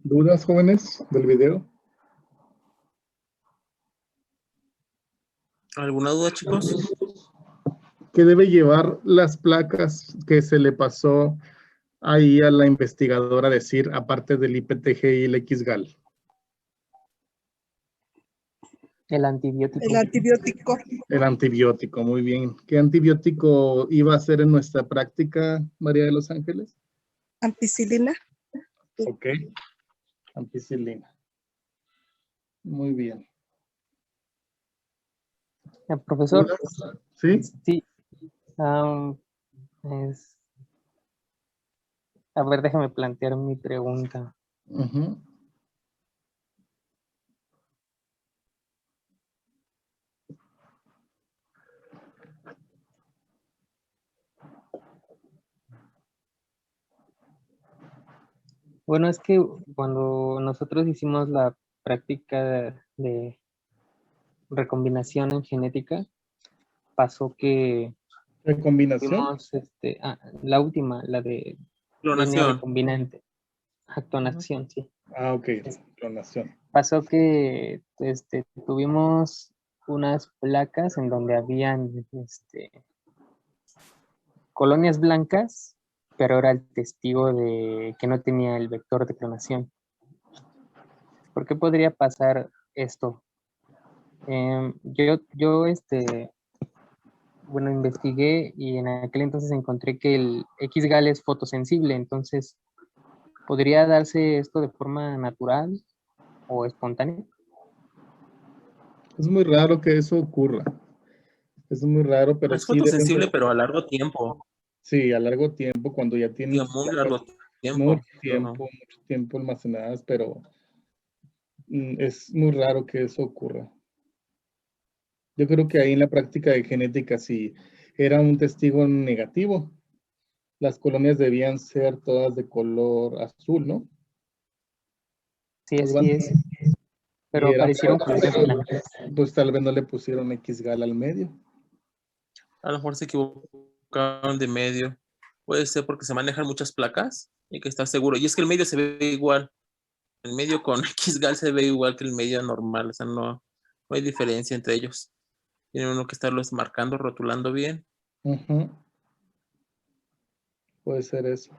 ¿Dudas, jóvenes, del video? ¿Alguna duda, chicos? ¿Qué debe llevar las placas que se le pasó ahí a la investigadora decir, aparte del IPTG y el XGAL? El antibiótico. El antibiótico. El antibiótico, muy bien. ¿Qué antibiótico iba a ser en nuestra práctica, María de los Ángeles? Ampicilina. Ok, ampicilina. Muy bien. Profesor. ¿Dudas? ¿Sí? Sí. A ver, déjame plantear mi pregunta. Ujú. Bueno, es que cuando nosotros hicimos la práctica de recombinación en genética, pasó que ¿Recombinación? vimos la última, la de DNA Clonación. recombinante, clonación, sí. Ah, ok, clonación. Pasó que tuvimos unas placas en donde habían colonias blancas, pero era el testigo de que no tenía el vector de clonación. ¿Por qué podría pasar esto? Yo bueno, investigué y en aquel entonces encontré que el XGAL es fotosensible, entonces, ¿podría darse esto de forma natural o espontánea? Es muy raro que eso ocurra. Es muy raro, pero Es sí deben fotosensible, de- pero a largo tiempo. Sí, a largo tiempo, cuando ya Y tienen a muy largo tiempo. mucho tiempo almacenadas, pero es muy raro que eso ocurra. Yo creo que ahí en la práctica de genética, si era un testigo negativo, las colonias debían ser todas de color azul, ¿no? Sí, así Osvaldo. es. Pero Y era aparecieron porque, colonias blancas. pues tal vez no le pusieron XGAL al medio. A lo mejor se equivocaron de medio. Puede ser porque se manejan muchas placas y que está seguro. Y es que el medio se ve igual. El medio con XGAL se ve igual que el medio normal. O sea, no hay diferencia entre ellos. Tiene uno que estarlos marcando, rotulando bien. Ujú. Puede ser eso.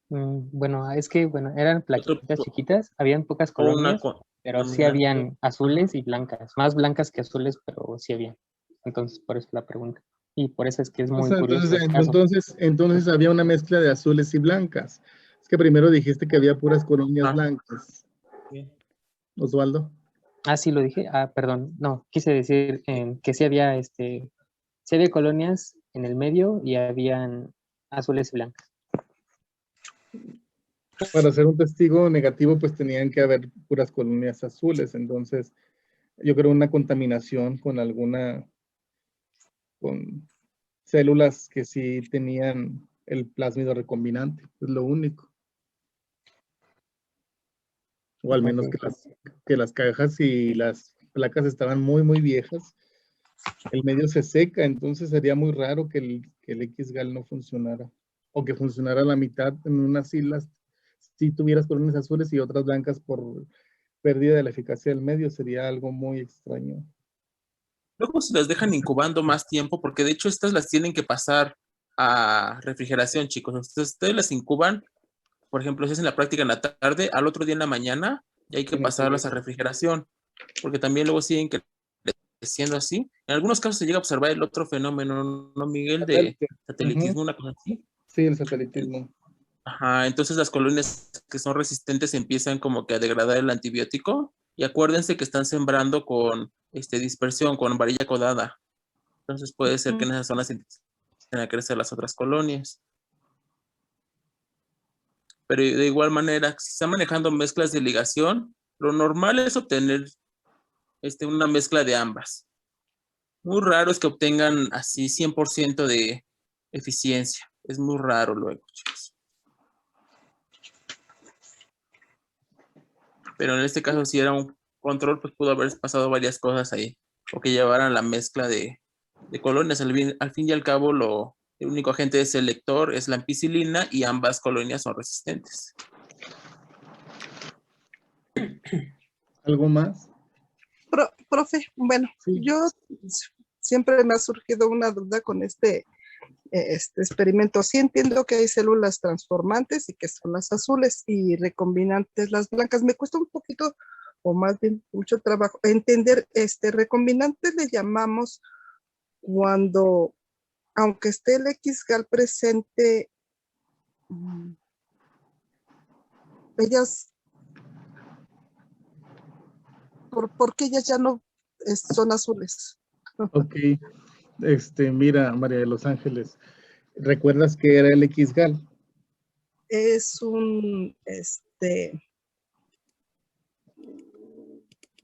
Bueno, es que, bueno, eran plaquitas chiquitas, habían pocas O una colonias, pero sí contaminante. habían azules y blancas, más blancas que azules, pero sí habían. Entonces, por eso la pregunta. Y por eso es que es O muy sea, curioso el caso. entonces había una mezcla de azules y blancas. Es que primero dijiste que había puras colonias blancas. Sí. Osvaldo. Ah, sí, lo dije. Ah, perdón. No, quise decir que sí había, sí había colonias en el medio y habían azules y blancas. Para ser un testigo negativo, pues tenían que haber puras colonias azules. Entonces, yo creo una contaminación con células que sí tenían el plásmido recombinante. Es lo único. O al menos que las cajas y las placas estaban muy, muy viejas. El medio se seca, entonces sería muy raro que el XGAL no funcionara. O que funcionara a la mitad en unas islas. Si tuvieras colonias azules y otras blancas por pérdida de la eficacia del medio, sería algo muy extraño. Luego se las dejan incubando más tiempo, porque de hecho estas las tienen que pasar a refrigeración, chicos. Ustedes las incuban, por ejemplo, si hacen la práctica en la tarde, al otro día en la mañana, y hay que pasarlas a refrigeración, porque también luego siguen creciendo así. En algunos casos se llega a observar el otro fenómeno, ¿no, Miguel? De satelitismo, una cosa así. Sí, el satelitismo. Ajá, entonces las colonias que son resistentes empiezan como que a degradar el antibiótico, y acuérdense que están sembrando con dispersión, con varilla codada. Entonces puede ser que en esas zonas empiecen a crecer las otras colonias. Pero de igual manera, si están manejando mezclas de ligación, lo normal es obtener una mezcla de ambas. Muy raro es que obtengan así 100% de eficiencia. Es muy raro luego, chicos. Pero en este caso, si era un control, pues pudo haber pasado varias cosas ahí. O que llevaran la mezcla de colonias. Al fin y al cabo, el único agente selector es la ampicilina y ambas colonias son resistentes. ¿Algo más? Profe, bueno, Sí. yo siempre me ha surgido una duda con este experimento. Sí entiendo que hay células transformantes y que son las azules y recombinantes las blancas. Me cuesta un poquito, o más bien mucho trabajo, entender, recombinantes le llamamos cuando, aunque esté el X-gal presente, ellas, ¿por qué ellas ya no son azules? Ok. Mira, María de los Ángeles, ¿recuerdas que era el X-gal? Es un,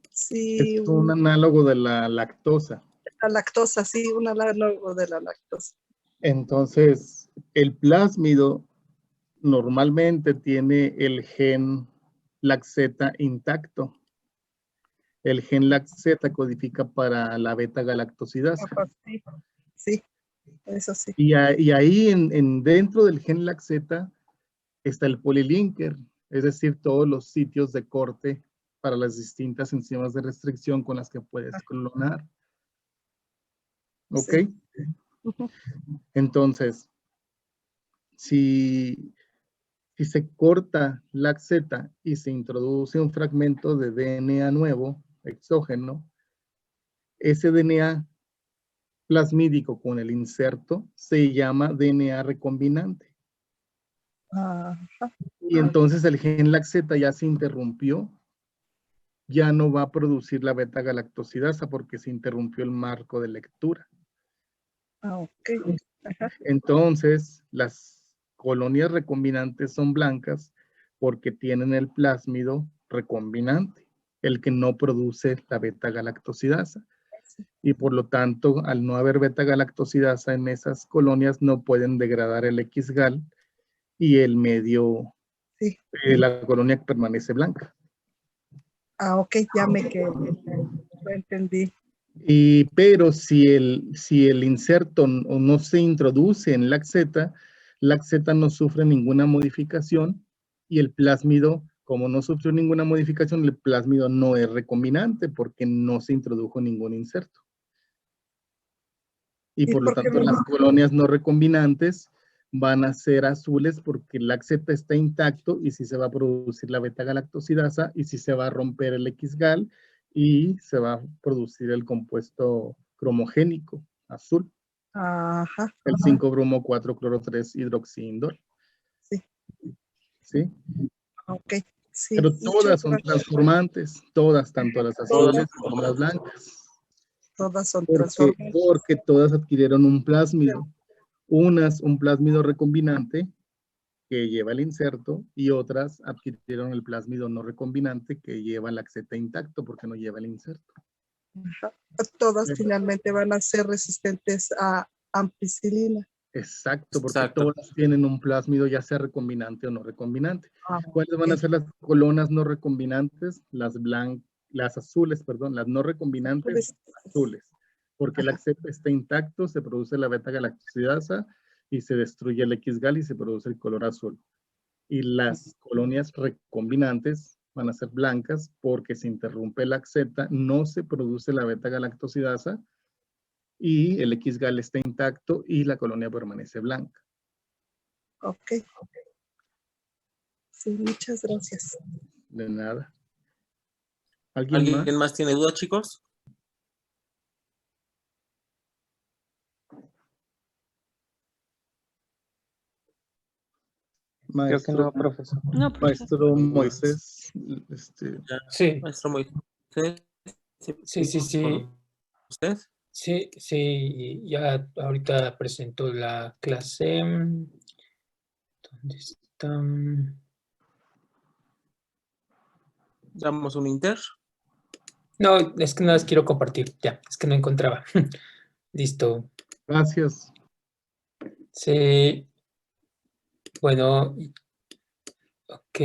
sí, Es un análogo de la lactosa. la lactosa, sí, un análogo de la lactosa. Entonces, el plásmido normalmente tiene el gen LAC-Z intacto. El gen LAC-Z codifica para la beta-galactosidasa. Sí, sí, eso sí. Y ahí dentro del gen LAC-Z está el polilinker, es decir, todos los sitios de corte para las distintas enzimas de restricción con las que puedes clonar. ¿Ok? Sí. Entonces, si se corta LAC-Z y se introduce un fragmento de DNA nuevo, exógeno, ese DNA plasmídico con el inserto se llama DNA recombinante. Y entonces el gen LAC-Z ya se interrumpió, ya no va a producir la beta-galactosidasa porque se interrumpió el marco de lectura. Ok. Entonces, las colonias recombinantes son blancas porque tienen el plásmido recombinante, el que no produce la beta-galactosidasa. Y por lo tanto, al no haber beta-galactosidasa en esas colonias, no pueden degradar el X-gal y el medio, la colonia permanece blanca. Ok, ya me quedé, lo entendí. Pero si el inserto no se introduce en LAC-Z, LAC-Z no sufre ninguna modificación y el plásmido, como no sufrió ninguna modificación, el plásmido no es recombinante porque no se introdujo ningún inserto. Y por lo tanto las colonias no recombinantes van a ser azules porque el LAC-Z está intacto y si se va a producir la beta-galactosidasa y si se va a romper el X-gal y se va a producir el compuesto cromogénico azul. Ajá. El 5-bromo-4-cloro-3-hidroxiindol. Sí. ¿Sí? Ok. Sí, pero todas son transformantes, todas, tanto las azules como las blancas. Todas son transformantes. Porque todas adquirieron un plásmido. Unas un plásmido recombinante que lleva el inserto y otras adquirieron el plásmido no recombinante que lleva el LAC-Z intacto porque no lleva el inserto. Todas finalmente van a ser resistentes a ampicilina. Exacto, porque todas tienen un plásmido ya sea recombinante o no recombinante. ¿Cuáles van a ser las colonas no recombinantes? Las azules, perdón, las no recombinantes azules. Porque el LAC-Z está intacto, se produce la beta-galactosidasa y se destruye el X-gal y se produce el color azul. Y las colonias recombinantes van a ser blancas porque se interrumpe el LAC-Z, no se produce la beta-galactosidasa y el X-gal está intacto y la colonia permanece blanca. Ok. Sí, muchas gracias. De nada. ¿Alguien más tiene dudas, chicos? Maestro, creo que no, profesor. No, Maestro Moisés. Sí. Maestro Moisés. Sí. ¿Usted? Sí, ya ahorita presento la clase. ¿Dónde está? Damos un inter. No, es que no las quiero compartir. Ya, es que no encontraba. Listo. Gracias. Sí. Bueno. Ok,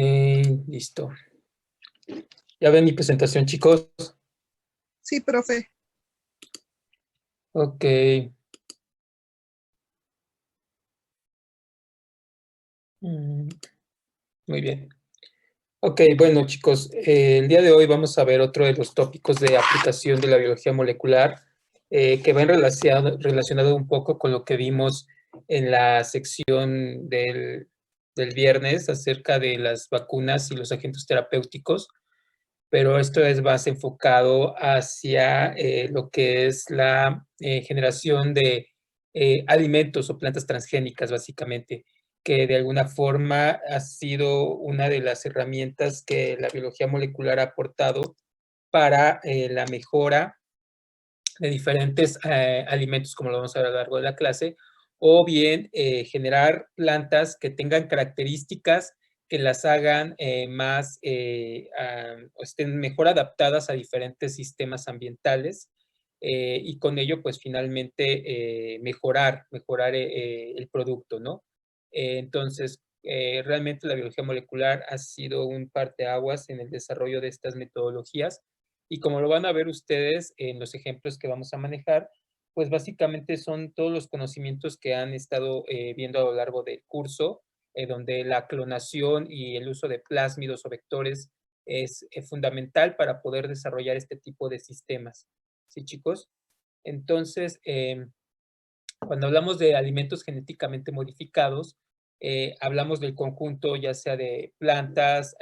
listo. ¿Ya ven mi presentación, chicos? Sí, profe. Ok. Muy bien. Ok, bueno, chicos, el día de hoy vamos a ver otro de los tópicos de aplicación de la biología molecular que va relacionado un poco con lo que vimos en la sección del viernes acerca de las vacunas y los agentes terapéuticos, pero esto es más enfocado hacia lo que es la generación de alimentos o plantas transgénicas, básicamente, que de alguna forma ha sido una de las herramientas que la biología molecular ha aportado para la mejora de diferentes alimentos, como lo vamos a ver a lo largo de la clase, o bien generar plantas que tengan características que las hagan más, o estén mejor adaptadas a diferentes sistemas ambientales y con ello, pues finalmente mejorar el producto, ¿no? Entonces, realmente la biología molecular ha sido un parteaguas en el desarrollo de estas metodologías y como lo van a ver ustedes en los ejemplos que vamos a manejar, pues básicamente son todos los conocimientos que han estado viendo a lo largo del curso, donde la clonación y el uso de plásmidos o vectores es fundamental para poder desarrollar este tipo de sistemas. ¿Sí, chicos? Entonces, cuando hablamos de alimentos genéticamente modificados, hablamos del conjunto ya sea de plantas,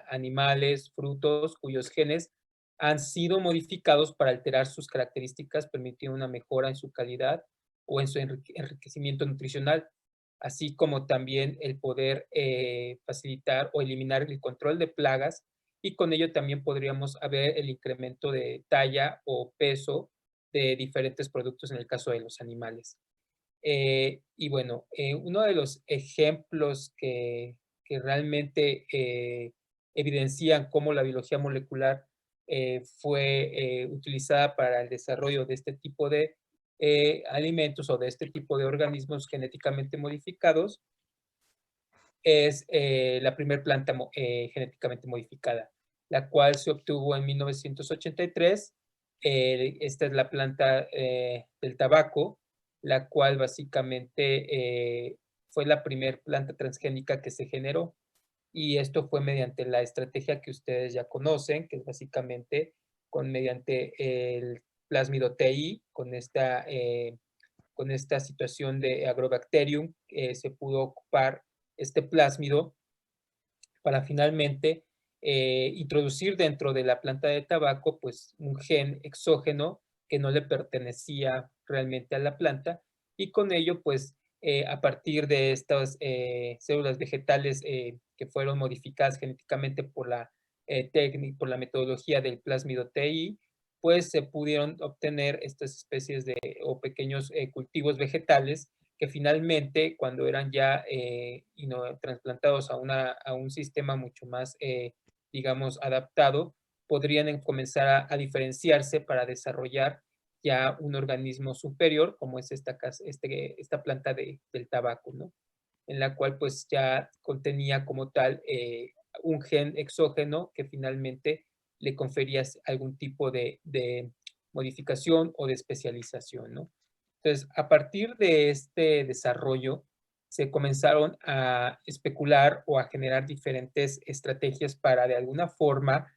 animales, frutos, cuyos genes han sido modificados para alterar sus características, permitiendo una mejora en su calidad o en su enriquecimiento nutricional, así como también el poder facilitar o eliminar el control de plagas y con ello también podríamos ver el incremento de talla o peso de diferentes productos en el caso de los animales. Y bueno, uno de los ejemplos que realmente evidencian cómo la biología molecular fue utilizada para el desarrollo de este tipo de alimentos o de este tipo de organismos genéticamente modificados es la primera planta genéticamente modificada, la cual se obtuvo en 1983. Esta es la planta del tabaco, la cual básicamente fue la primera planta transgénica que se generó. Y esto fue mediante la estrategia que ustedes ya conocen, que es básicamente mediante el plásmido TI, con esta situación de Agrobacterium, se pudo ocupar este plásmido para finalmente introducir dentro de la planta de tabaco pues un gen exógeno que no le pertenecía realmente a la planta y con ello pues a partir de estas células vegetales que fueron modificadas genéticamente por la por la metodología del plásmido TI, pues se pudieron obtener estas especies o pequeños cultivos vegetales que finalmente, cuando eran ya trasplantados a un sistema mucho más, digamos, adaptado, podrían comenzar a diferenciarse para desarrollar ya un organismo superior, como es esta planta del tabaco, ¿no? En la cual pues ya contenía como tal un gen exógeno que finalmente le confería algún tipo de modificación o de especialización, ¿no? Entonces, a partir de este desarrollo, se comenzaron a especular o a generar diferentes estrategias para de alguna forma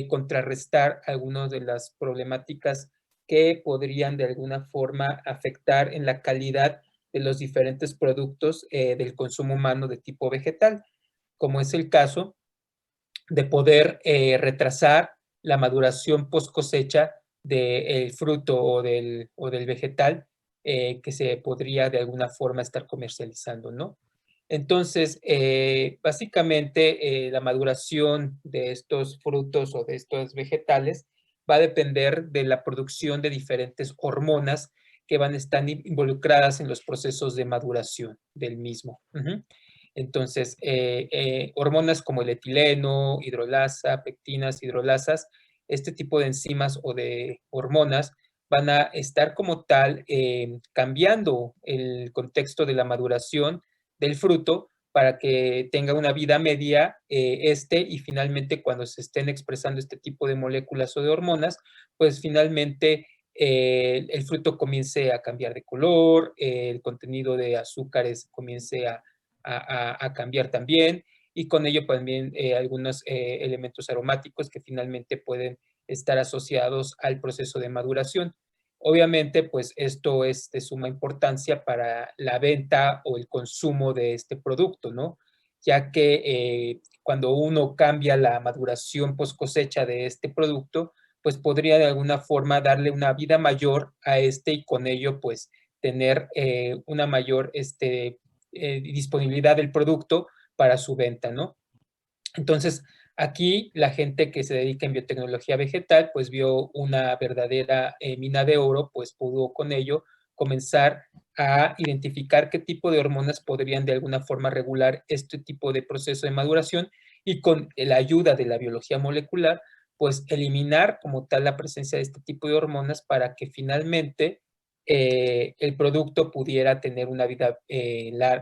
contrarrestar algunas de las problemáticas que podrían de alguna forma afectar en la calidad de los diferentes productos del consumo humano de tipo vegetal, como es el caso de poder retrasar la maduración post cosecha del fruto o del vegetal que se podría de alguna forma estar comercializando, ¿no? Entonces, básicamente la maduración de estos frutos o de estos vegetales va a depender de la producción de diferentes hormonas que van a estar involucradas en los procesos de maduración del mismo. Entonces, hormonas como el etileno, hidrolasa, pectinas, hidrolasas, este tipo de enzimas o de hormonas van a estar como tal cambiando el contexto de la maduración del fruto para que tenga una vida media y finalmente cuando se estén expresando este tipo de moléculas o de hormonas, pues finalmente el fruto comience a cambiar de color, el contenido de azúcares comience a cambiar también y con ello también algunos elementos aromáticos que finalmente pueden estar asociados al proceso de maduración. Obviamente, pues esto es de suma importancia para la venta o el consumo de este producto, ¿no? Ya que cuando uno cambia la maduración post cosecha de este producto, pues podría de alguna forma darle una vida mayor a y con ello, pues, tener una mayor disponibilidad del producto para su venta, ¿no? Entonces, aquí la gente que se dedica en biotecnología vegetal, pues vio una verdadera mina de oro, pues pudo con ello comenzar a identificar qué tipo de hormonas podrían de alguna forma regular este tipo de proceso de maduración y con la ayuda de la biología molecular, pues eliminar como tal la presencia de este tipo de hormonas para que finalmente el producto pudiera tener una vida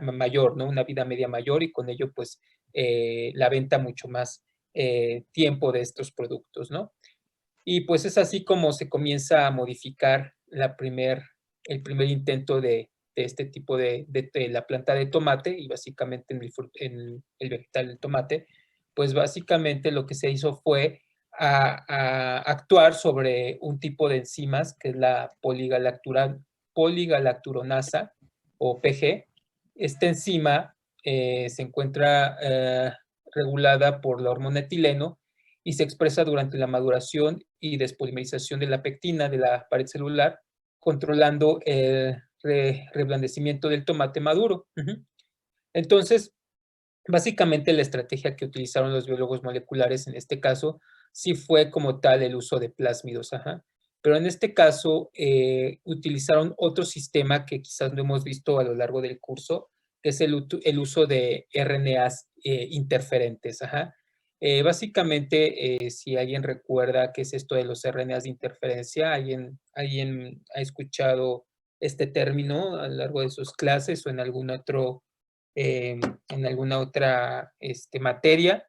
mayor, ¿no? Una vida media mayor y con ello pues la venta mucho más tiempo de estos productos, ¿no? Y pues es así como se comienza a modificar el primer intento de este tipo de la planta de tomate y básicamente en el vegetal del tomate, pues básicamente lo que se hizo fue a actuar sobre un tipo de enzimas que es la poligalacturonasa o PG. Esta enzima se encuentra regulada por la hormona etileno y se expresa durante la maduración y despolimerización de la pectina de la pared celular, controlando el reblandecimiento del tomate maduro. Entonces, básicamente la estrategia que utilizaron los biólogos moleculares en este caso sí fue como tal el uso de plásmidos, pero en este caso utilizaron otro sistema que quizás no hemos visto a lo largo del curso, que es el uso de RNAs interferentes. Básicamente, si alguien recuerda qué es esto de los RNAs de interferencia, ¿alguien ha escuchado este término a lo largo de sus clases o en alguna otra materia?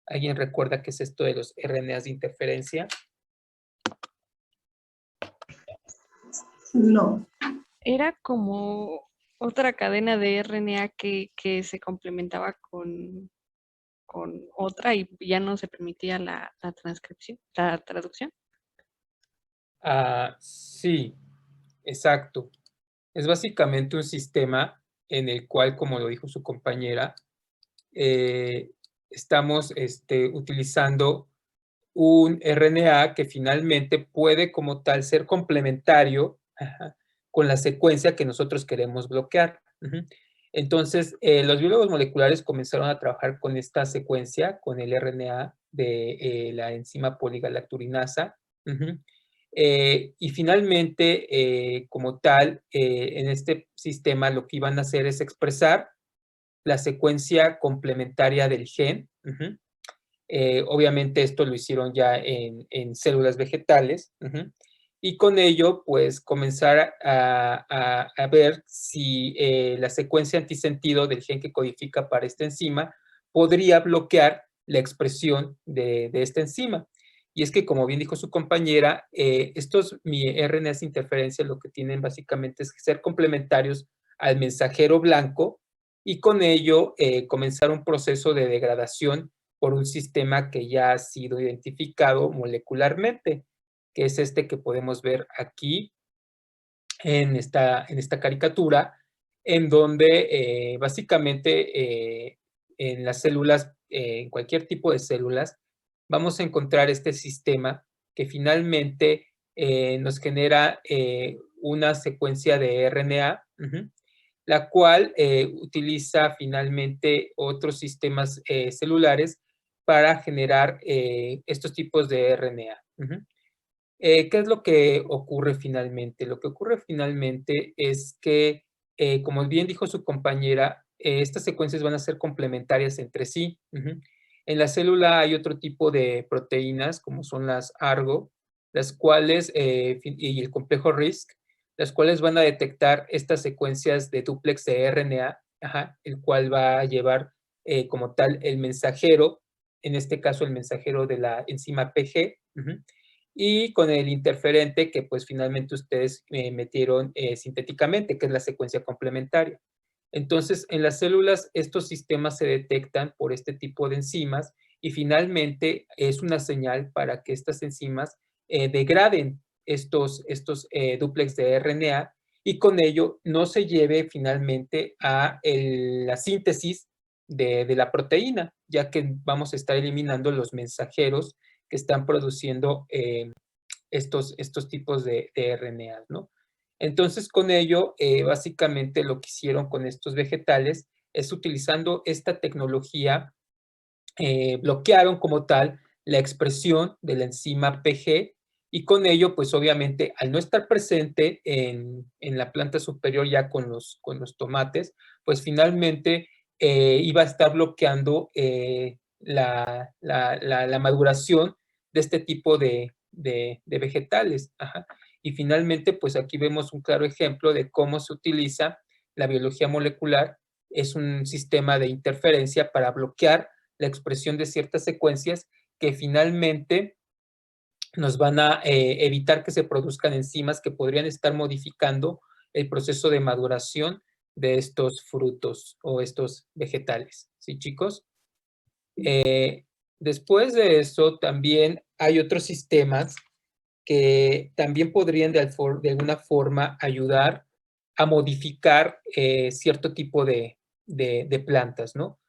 ¿Alguien recuerda qué es esto de los RNAs de interferencia? No. Era como otra cadena de RNA que se complementaba con otra y ya no se permitía la transcripción, la traducción. Sí, exacto. Es básicamente un sistema en el cual, como lo dijo su compañera, estamos utilizando un RNA que finalmente puede como tal ser complementario con la secuencia que nosotros queremos bloquear. Entonces, los biólogos moleculares comenzaron a trabajar con esta secuencia, con el RNA de la enzima poligalacturinasa. Y finalmente, como tal, en este sistema lo que iban a hacer es expresar la secuencia complementaria del gen. Obviamente esto lo hicieron ya en células vegetales. Y con ello, pues, comenzar a ver si la secuencia antisentido del gen que codifica para esta enzima podría bloquear la expresión de esta enzima. Y es que, como bien dijo su compañera, estos RNAs de interferencia lo que tienen básicamente es que ser complementarios al mensajero blanco y con ello comenzar un proceso de degradación por un sistema que ya ha sido identificado molecularmente, que es este que podemos ver aquí en esta caricatura, en donde básicamente en las células, en cualquier tipo de células, vamos a encontrar este sistema que finalmente nos genera una secuencia de RNA, la cual utiliza finalmente otros sistemas celulares para generar estos tipos de RNA. ¿Qué es lo que ocurre finalmente? Lo que ocurre finalmente es que, como bien dijo su compañera, estas secuencias van a ser complementarias entre sí. En la célula hay otro tipo de proteínas, como son las ARGO, las cuales, y el complejo RISC, las cuales van a detectar estas secuencias de dúplex de RNA, el cual va a llevar como tal el mensajero, en este caso el mensajero de la enzima PG, y con el interferente que pues finalmente ustedes metieron sintéticamente, que es la secuencia complementaria. Entonces, en las células estos sistemas se detectan por este tipo de enzimas y finalmente es una señal para que estas enzimas degraden estos dúplex de RNA y con ello no se lleve finalmente a la síntesis de la proteína, ya que vamos a estar eliminando los mensajeros que están produciendo estos tipos de RNA, ¿no? Entonces, con ello, básicamente lo que hicieron con estos vegetales es utilizando esta tecnología, bloquearon como tal la expresión de la enzima PG y con ello, pues obviamente, al no estar presente en la planta superior ya con los tomates, pues finalmente iba a estar bloqueando la maduración de este tipo de vegetales. Y finalmente, pues aquí vemos un claro ejemplo de cómo se utiliza la biología molecular. Es un sistema de interferencia para bloquear la expresión de ciertas secuencias que finalmente nos van a evitar que se produzcan enzimas que podrían estar modificando el proceso de maduración de estos frutos o estos vegetales. ¿Sí, chicos? Después de eso, también hay otros sistemas que también podrían de alguna forma ayudar a modificar cierto tipo de plantas, ¿no?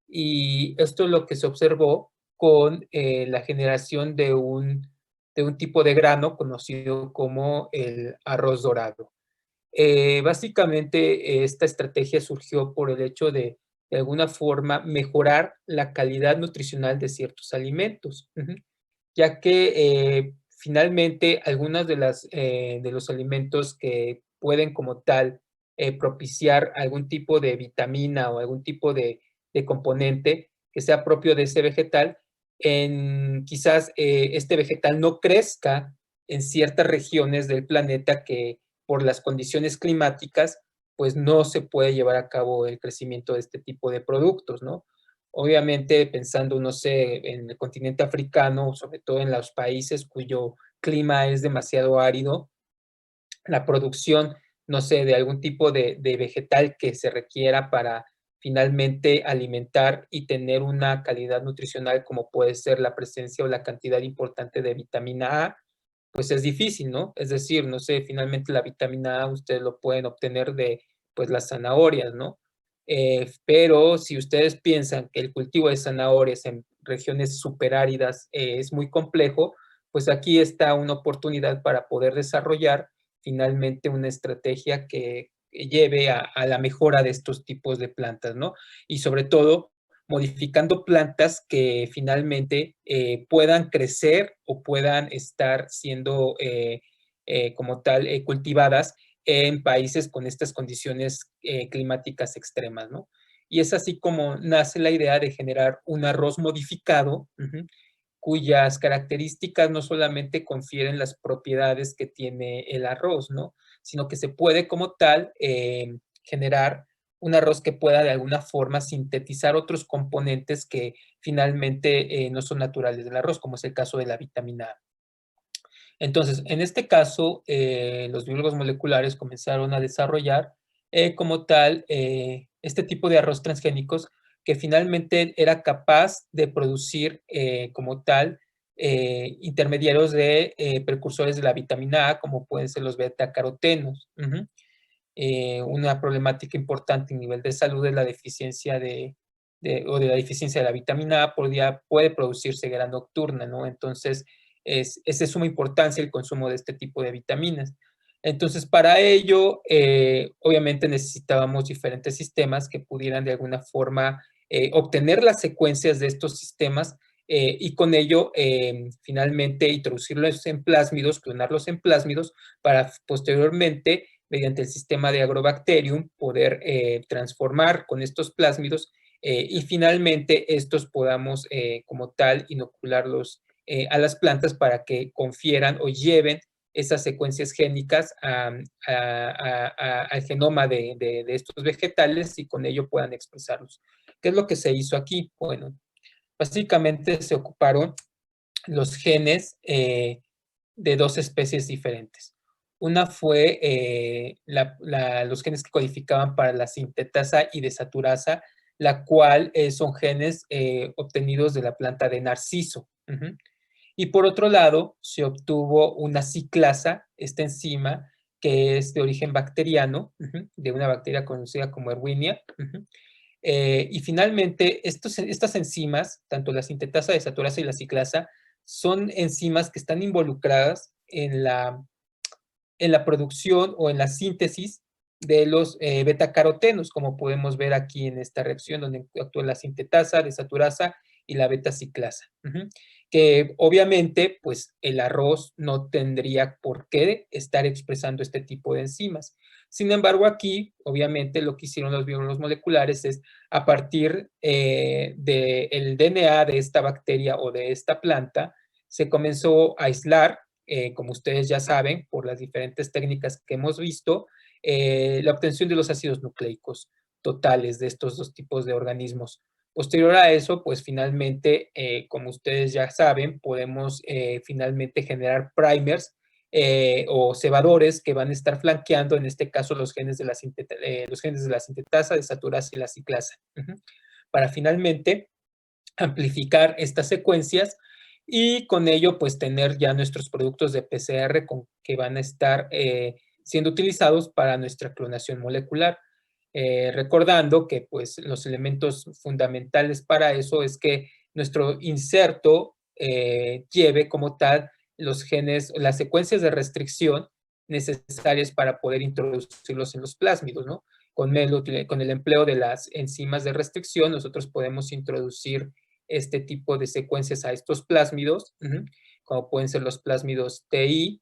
Y esto es lo que se observó con la generación de un tipo de grano conocido como el arroz dorado. Básicamente, esta estrategia surgió por el hecho de alguna forma, mejorar la calidad nutricional de ciertos alimentos, ya que finalmente algunos de los alimentos que pueden como tal propiciar algún tipo de vitamina o algún tipo de componente que sea propio de ese vegetal, quizás este vegetal no crezca en ciertas regiones del planeta que por las condiciones climáticas, pues no se puede llevar a cabo el crecimiento de este tipo de productos, ¿no? Obviamente pensando, no sé, en el continente africano, sobre todo en los países cuyo clima es demasiado árido, la producción, no sé, de algún tipo de vegetal que se requiera para finalmente alimentar y tener una calidad nutricional como puede ser la presencia o la cantidad importante de vitamina A, pues es difícil, ¿no? Es decir, no sé, finalmente la vitamina A ustedes lo pueden obtener de, pues, las zanahorias, ¿no? Pero si ustedes piensan que el cultivo de zanahorias en regiones superáridas es muy complejo, pues aquí está una oportunidad para poder desarrollar finalmente una estrategia que lleve a la mejora de estos tipos de plantas, ¿no? Y sobre todo, modificando plantas que finalmente puedan crecer o puedan estar siendo como tal cultivadas en países con estas condiciones climáticas extremas, ¿no? Y es así como nace la idea de generar un arroz modificado, cuyas características no solamente confieren las propiedades que tiene el arroz, ¿no? Sino que se puede como tal generar un arroz que pueda de alguna forma sintetizar otros componentes que finalmente no son naturales del arroz, como es el caso de la vitamina A. Entonces, en este caso, los biólogos moleculares comenzaron a desarrollar como tal este tipo de arroz transgénicos que finalmente era capaz de producir como tal intermediarios de precursores de la vitamina A, como pueden ser los beta-carotenos. Una problemática importante a nivel de salud es la deficiencia de la deficiencia de la vitamina A puede producir ceguera nocturna, ¿no? Entonces, es de suma importancia el consumo de este tipo de vitaminas. Entonces, para ello, obviamente necesitábamos diferentes sistemas que pudieran de alguna forma obtener las secuencias de estos sistemas y con ello, finalmente, introducirlos en plásmidos, clonarlos en plásmidos para posteriormente mediante el sistema de Agrobacterium, poder transformar con estos plásmidos y finalmente estos podamos como tal inocularlos a las plantas para que confieran o lleven esas secuencias génicas al genoma de estos vegetales y con ello puedan expresarlos. ¿Qué es lo que se hizo aquí? Bueno, básicamente se ocuparon los genes de dos especies diferentes. Una fue los genes que codificaban para la sintetasa y desaturasa, la cual son genes obtenidos de la planta de narciso. Y por otro lado, se obtuvo una ciclasa, esta enzima, que es de origen bacteriano, de una bacteria conocida como Erwinia. Y finalmente, estas enzimas, tanto la sintetasa, desaturasa y la ciclasa, son enzimas que están involucradas en la producción o en la síntesis de los betacarotenos, como podemos ver aquí en esta reacción, donde actúa la sintetasa, desaturasa y la beta-ciclasa. Que obviamente, pues el arroz no tendría por qué estar expresando este tipo de enzimas. Sin embargo, aquí, obviamente, lo que hicieron los biólogos moleculares es, a partir del DNA de esta bacteria o de esta planta, se comenzó a aislar, como ustedes ya saben, por las diferentes técnicas que hemos visto, la obtención de los ácidos nucleicos totales de estos dos tipos de organismos. Posterior a eso, pues finalmente, como ustedes ya saben, podemos finalmente generar primers o cebadores que van a estar flanqueando, en este caso, los genes de la sintetasa, desaturasa y la ciclasa, para finalmente amplificar estas secuencias y con ello, pues, tener ya nuestros productos de PCR que van a estar siendo utilizados para nuestra clonación molecular. Recordando que, pues, los elementos fundamentales para eso es que nuestro inserto lleve como tal los genes, las secuencias de restricción necesarias para poder introducirlos en los plásmidos, ¿no? Con el empleo de las enzimas de restricción, nosotros podemos introducir este tipo de secuencias a estos plásmidos, como pueden ser los plásmidos TI,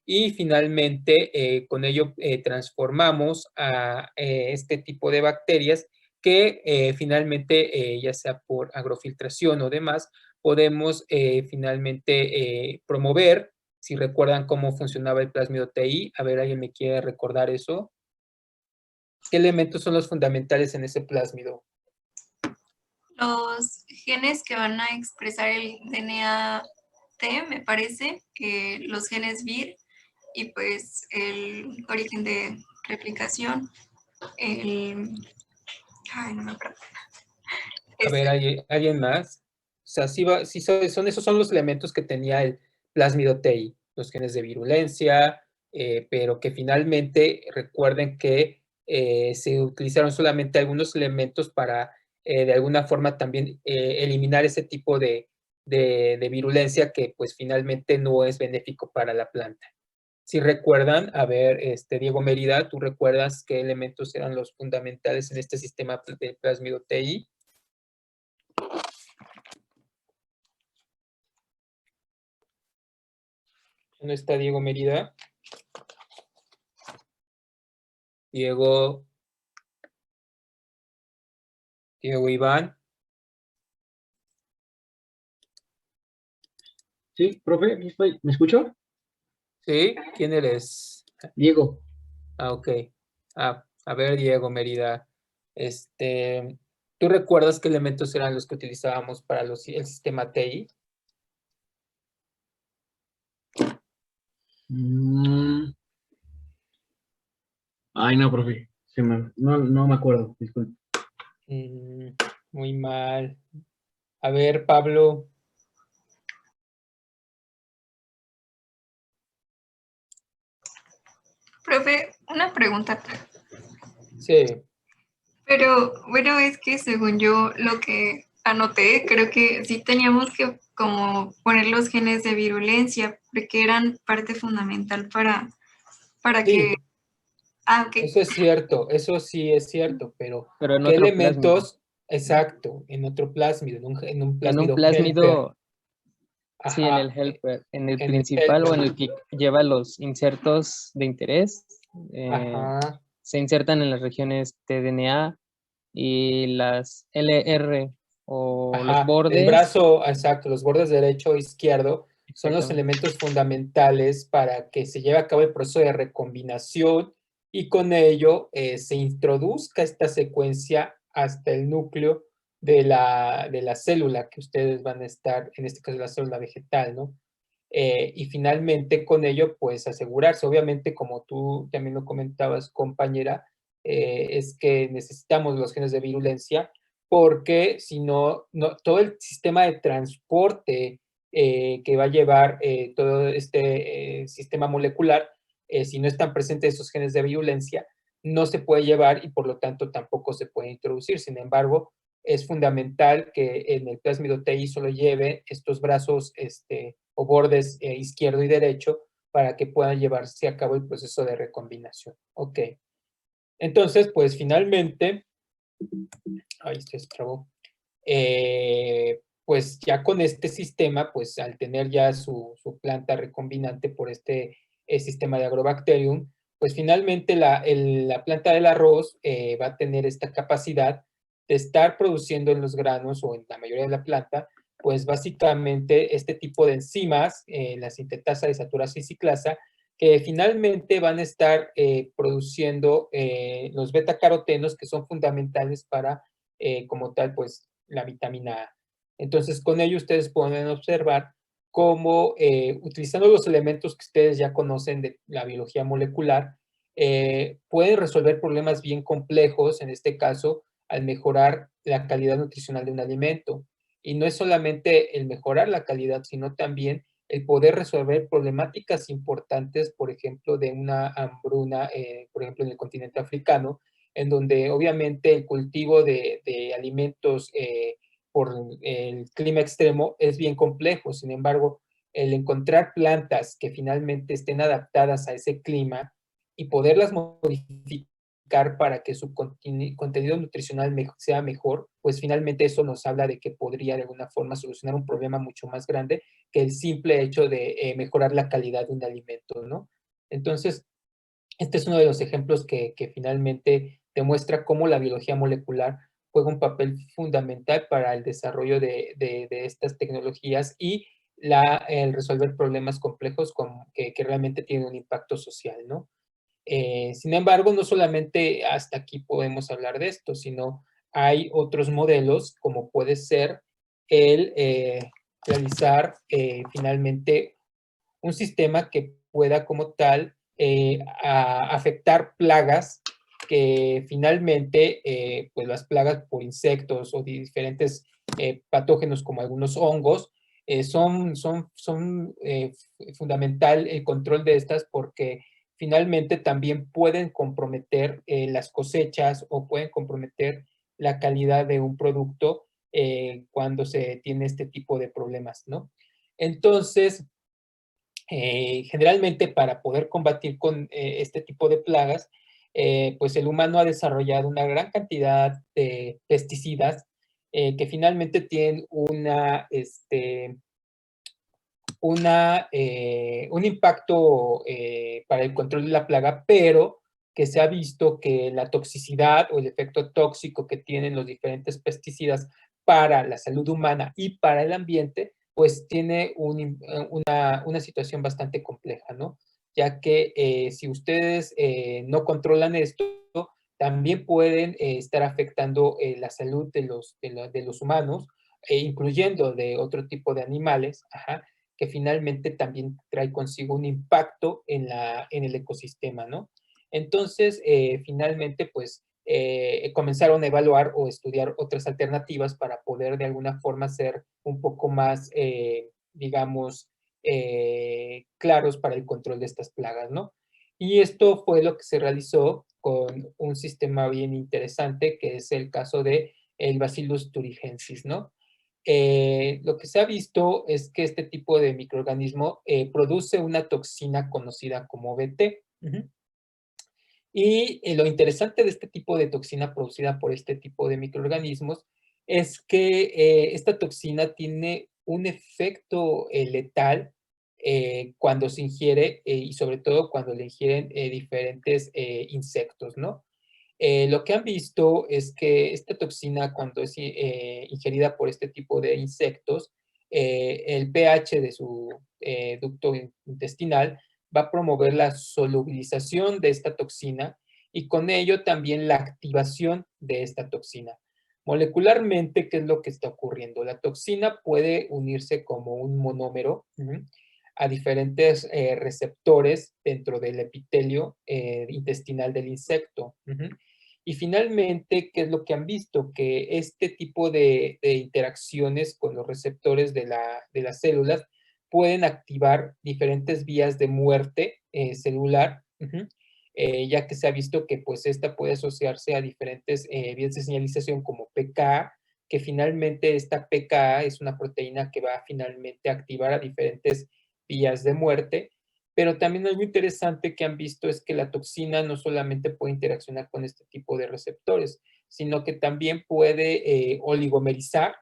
y finalmente con ello transformamos a este tipo de bacterias que finalmente, ya sea por agrofiltración o demás, podemos finalmente promover. Si recuerdan cómo funcionaba el plásmido TI, a ver, ¿alguien me quiere recordar eso? ¿Qué elementos son los fundamentales en ese plásmido? Los genes que van a expresar el DNA T, me parece, los genes VIR y pues el origen de replicación, ay, no me acuerdo. A ver, ¿alguien más? O sea, esos son los elementos que tenía el plásmido TI, los genes de virulencia, pero que finalmente recuerden que se utilizaron solamente algunos elementos para de alguna forma también eliminar ese tipo de virulencia que pues finalmente no es benéfico para la planta. Si recuerdan, a ver, Diego Mérida, ¿tú recuerdas qué elementos eran los fundamentales en este sistema de plásmido TI? ¿Dónde está Diego Mérida? Diego Iván. Sí, profe, aquí estoy. ¿Me escuchó? Sí, ¿quién eres? Diego. Ah, ok. A ver, Diego Mérida, ¿tú recuerdas qué elementos eran los que utilizábamos para el sistema TI? Ay, no, profe. No me acuerdo, disculpe. Muy mal. A ver, Pablo. Profe, una pregunta. Sí. Pero bueno, es que según yo lo que anoté, creo que sí teníamos que como poner los genes de virulencia, porque eran parte fundamental para sí. que... Ah, ok. Eso es cierto, eso sí es cierto, pero en ¿qué otro elementos? Plásmido. Exacto, en otro plásmido, en un plásmido. En un plásmido, helper. sí, en el helper, en el en principal el o en el que lleva los insertos de interés. Ajá. Se insertan en las regiones tDNA y las LR o los Ajá, el bordes. brazo, exacto, los bordes derecho e izquierdo son los Exactamente. elementos fundamentales para que se lleve a cabo el proceso de recombinación y con ello se introduzca esta secuencia hasta el núcleo de la célula que ustedes van a estar, en este caso la célula vegetal, ¿no? Y finalmente con ello, pues asegurarse, obviamente como tú también lo comentabas, compañera, es que necesitamos los genes de virulencia porque si no, todo el sistema de transporte que va a llevar todo este sistema molecular, si no están presentes esos genes de virulencia, no se puede llevar y por lo tanto tampoco se puede introducir. Sin embargo, es fundamental que en el plásmido TI solo lleve estos brazos o bordes izquierdo y derecho para que puedan llevarse a cabo el proceso de recombinación. Ok. Entonces, pues finalmente, ahí se trabó. Pues ya con este sistema, pues al tener ya su planta recombinante por este sistema de Agrobacterium, pues finalmente la planta del arroz va a tener esta capacidad de estar produciendo en los granos o en la mayoría de la planta, pues básicamente este tipo de enzimas, la sintetasa de saturasa y ciclasa, que finalmente van a estar produciendo los betacarotenos que son fundamentales para, como tal, pues la vitamina A. Entonces, con ello ustedes pueden observar cómo, utilizando los elementos que ustedes ya conocen de la biología molecular, pueden resolver problemas bien complejos, en este caso, al mejorar la calidad nutricional de un alimento. Y no es solamente el mejorar la calidad, sino también el poder resolver problemáticas importantes, por ejemplo, de una hambruna, por ejemplo, en el continente africano, en donde obviamente el cultivo de alimentos por el clima extremo es bien complejo. Sin embargo, el encontrar plantas que finalmente estén adaptadas a ese clima y poderlas modificar para que su contenido nutricional sea mejor, pues finalmente eso nos habla de que podría de alguna forma solucionar un problema mucho más grande que el simple hecho de mejorar la calidad de un alimento, ¿no? Entonces, este es uno de los ejemplos que finalmente demuestra cómo la biología molecular juega un papel fundamental para el desarrollo de estas tecnologías y el resolver problemas complejos que realmente tienen un impacto social, ¿no? Sin embargo, no solamente hasta aquí podemos hablar de esto, sino hay otros modelos, como puede ser el realizar finalmente un sistema que pueda como tal afectar plagas que finalmente, pues las plagas por insectos o diferentes patógenos como algunos hongos, son fundamental el control de estas porque finalmente también pueden comprometer las cosechas o pueden comprometer la calidad de un producto cuando se tiene este tipo de problemas, ¿no? Entonces, generalmente para poder combatir con este tipo de plagas, pues el humano ha desarrollado una gran cantidad de pesticidas que finalmente tienen un impacto para el control de la plaga, pero que se ha visto que la toxicidad o el efecto tóxico que tienen los diferentes pesticidas para la salud humana y para el ambiente, pues tiene una situación bastante compleja, ¿no? Ya que si ustedes no controlan esto, también pueden estar afectando la salud de los humanos, incluyendo de otro tipo de animales, ajá, que finalmente también trae consigo un impacto en el ecosistema, ¿no? Entonces, finalmente, pues, comenzaron a evaluar o estudiar otras alternativas para poder de alguna forma ser un poco más, digamos, claros para el control de estas plagas, ¿no? Y esto fue lo que se realizó con un sistema bien interesante, que es el caso de el Bacillus thuringiensis, ¿no? Lo que se ha visto es que este tipo de microorganismo produce una toxina conocida como BT. Y lo interesante de este tipo de toxina producida por este tipo de microorganismos es que esta toxina tiene un efecto letal cuando se ingiere y sobre todo cuando le ingieren diferentes insectos, ¿no? Lo que han visto es que esta toxina, cuando es ingerida por este tipo de insectos, el pH de su ducto intestinal va a promover la solubilización de esta toxina y con ello también la activación de esta toxina. Molecularmente, ¿qué es lo que está ocurriendo? La toxina puede unirse como un monómero a diferentes receptores dentro del epitelio intestinal del insecto. Y finalmente, ¿qué es lo que han visto? Que este tipo de interacciones con los receptores de las células pueden activar diferentes vías de muerte celular, ya que se ha visto que pues esta puede asociarse a diferentes vías de señalización como PKA, que finalmente esta PKA es una proteína que va finalmente a activar a diferentes vías de muerte. Pero también algo interesante que han visto es que la toxina no solamente puede interaccionar con este tipo de receptores, sino que también puede oligomerizar,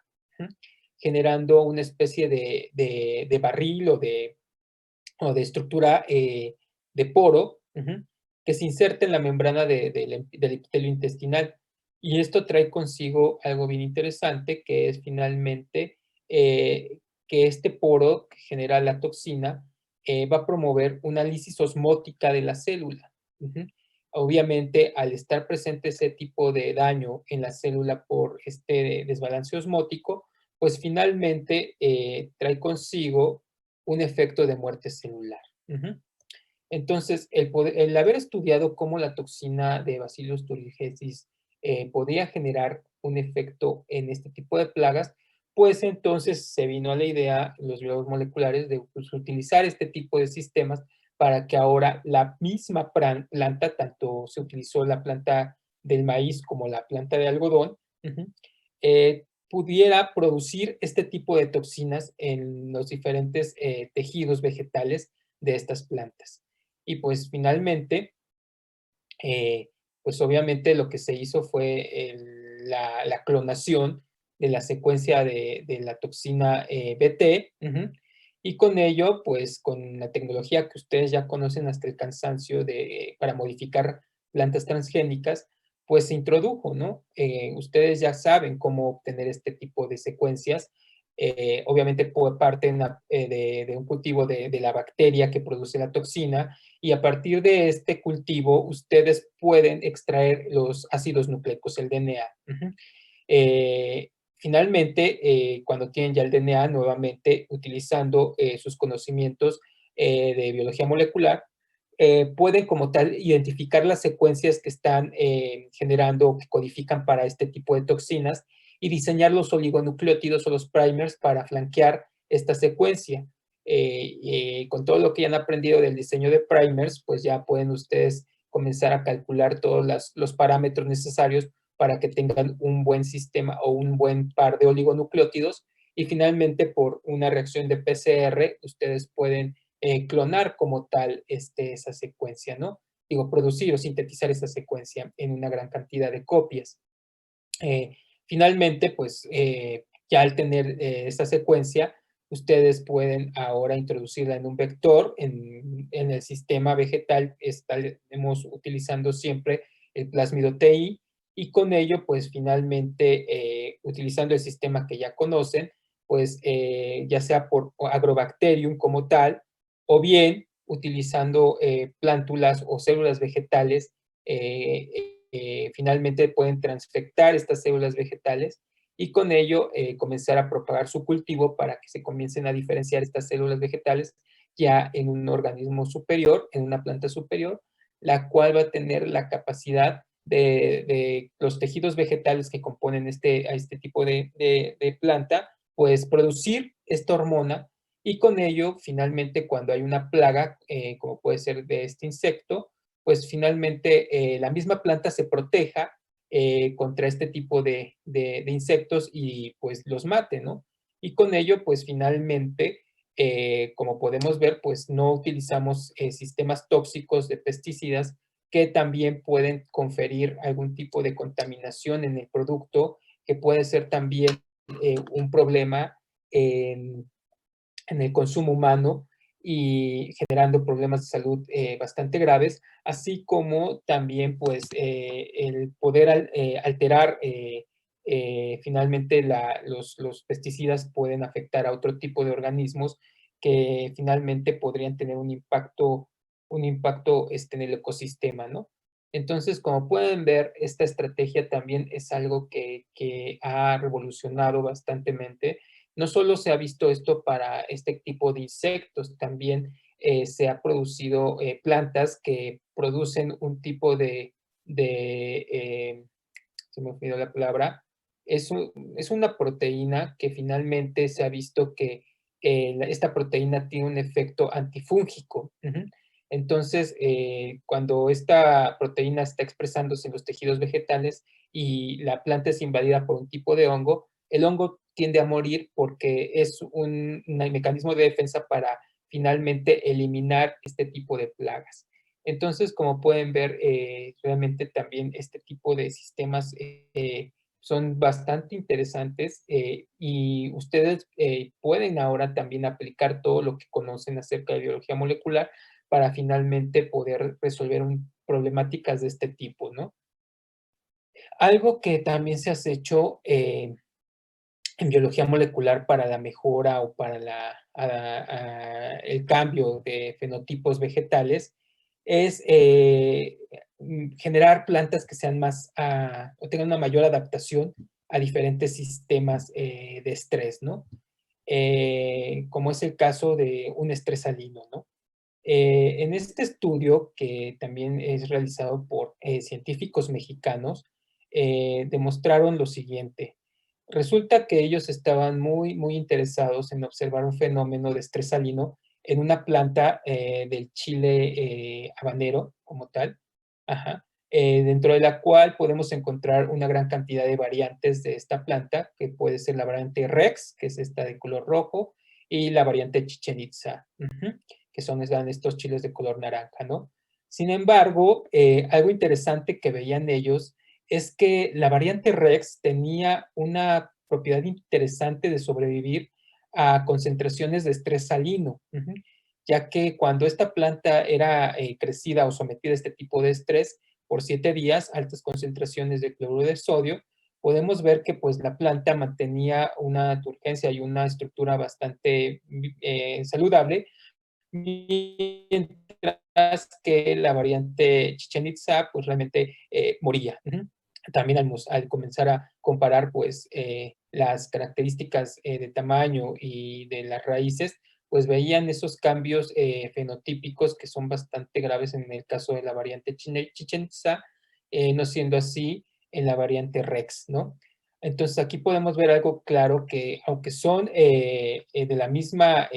generando una especie de barril o de estructura de poro que se inserta en la membrana del epitelio intestinal. Y esto trae consigo algo bien interesante, que es finalmente que este poro que genera la toxina va a promover una lisis osmótica de la célula. Obviamente, al estar presente ese tipo de daño en la célula por este desbalance osmótico, pues finalmente trae consigo un efecto de muerte celular. Entonces, el haber estudiado cómo la toxina de Bacillus thuringiensis podía generar un efecto en este tipo de plagas, pues entonces se vino a la idea, los biólogos moleculares, de utilizar este tipo de sistemas para que ahora la misma planta, tanto se utilizó la planta del maíz como la planta de algodón, pudiera producir este tipo de toxinas en los diferentes tejidos vegetales de estas plantas. Y pues finalmente, pues obviamente lo que se hizo fue la clonación de la secuencia de la toxina BT, y con ello, pues con la tecnología que ustedes ya conocen hasta el cansancio para modificar plantas transgénicas, pues se introdujo, ¿no? Ustedes ya saben cómo obtener este tipo de secuencias. Obviamente parten de un cultivo de la bacteria que produce la toxina, y a partir de este cultivo ustedes pueden extraer los ácidos nucleicos, el DNA. Finalmente, cuando tienen ya el DNA, nuevamente utilizando sus conocimientos de biología molecular, pueden como tal identificar las secuencias que están generando o que codifican para este tipo de toxinas y diseñar los oligonucleótidos o los primers para flanquear esta secuencia. Con todo lo que ya han aprendido del diseño de primers, pues ya pueden ustedes comenzar a calcular todos los parámetros necesarios para que tengan un buen sistema o un buen par de oligonucleótidos, y finalmente por una reacción de PCR ustedes pueden clonar como tal esa secuencia, ¿no? Digo, producir o sintetizar esa secuencia en una gran cantidad de copias. Finalmente, pues ya al tener esta secuencia, ustedes pueden ahora introducirla en un vector, en el sistema vegetal. Estaremos utilizando siempre el plásmido TI, y con ello, pues finalmente, utilizando el sistema que ya conocen, pues ya sea por Agrobacterium como tal, o bien utilizando plántulas o células vegetales, finalmente pueden transfectar estas células vegetales y con ello comenzar a propagar su cultivo para que se comiencen a diferenciar estas células vegetales ya en un organismo superior, en una planta superior, la cual va a tener la capacidad de los tejidos vegetales que componen a este tipo de planta, pues producir esta hormona, y con ello, finalmente, cuando hay una plaga, como puede ser de este insecto, pues finalmente la misma planta se proteja contra este tipo de insectos y pues los mate, ¿no? Y con ello, pues finalmente, como podemos ver, pues no utilizamos sistemas tóxicos de pesticidas que también pueden conferir algún tipo de contaminación en el producto, que puede ser también un problema en el consumo humano, y generando problemas de salud bastante graves, así como también pues el poder alterar finalmente los pesticidas pueden afectar a otro tipo de organismos que finalmente podrían tener un impacto en el ecosistema, ¿no? Entonces, como pueden ver, esta estrategia también es algo que ha revolucionado bastantemente. No solo se ha visto esto para este tipo de insectos, también se ha producido plantas que producen un tipo se me olvidó la palabra, es una proteína que finalmente se ha visto que esta proteína tiene un efecto antifúngico. Entonces, cuando esta proteína está expresándose en los tejidos vegetales y la planta es invadida por un tipo de hongo, el hongo tiende a morir porque es un mecanismo de defensa para finalmente eliminar este tipo de plagas. Entonces, como pueden ver, realmente también este tipo de sistemas son bastante interesantes y ustedes pueden ahora también aplicar todo lo que conocen acerca de biología molecular para finalmente poder resolver problemáticas de este tipo, ¿no? Algo que también se ha hecho en biología molecular para la mejora o para el cambio de fenotipos vegetales es generar plantas que sean más o tengan una mayor adaptación a diferentes sistemas de estrés, ¿no? Como es el caso de un estrés salino, ¿no? En este estudio, que también es realizado por científicos mexicanos, demostraron lo siguiente. Resulta que ellos estaban muy interesados en observar un fenómeno de estrés salino en una planta del chile habanero como tal, dentro de la cual podemos encontrar una gran cantidad de variantes de esta planta, que puede ser la variante Rex, que es esta de color rojo, y la variante Chichen Itza, que son estos chiles de color naranja, ¿no? Sin embargo, algo interesante que veían ellos es que la variante Rex tenía una propiedad interesante de sobrevivir a concentraciones de estrés salino, ya que cuando esta planta era crecida o sometida a este tipo de estrés por 7 días, altas concentraciones de cloruro de sodio, podemos ver que pues la planta mantenía una turgencia y una estructura bastante saludable, mientras que la variante Chichen Itza pues realmente moría. También al comenzar a comparar pues las características de tamaño y de las raíces, pues veían esos cambios fenotípicos que son bastante graves en el caso de la variante Chichen Itza, no siendo así en la variante Rex, ¿no? Entonces aquí podemos ver algo claro que aunque son de la misma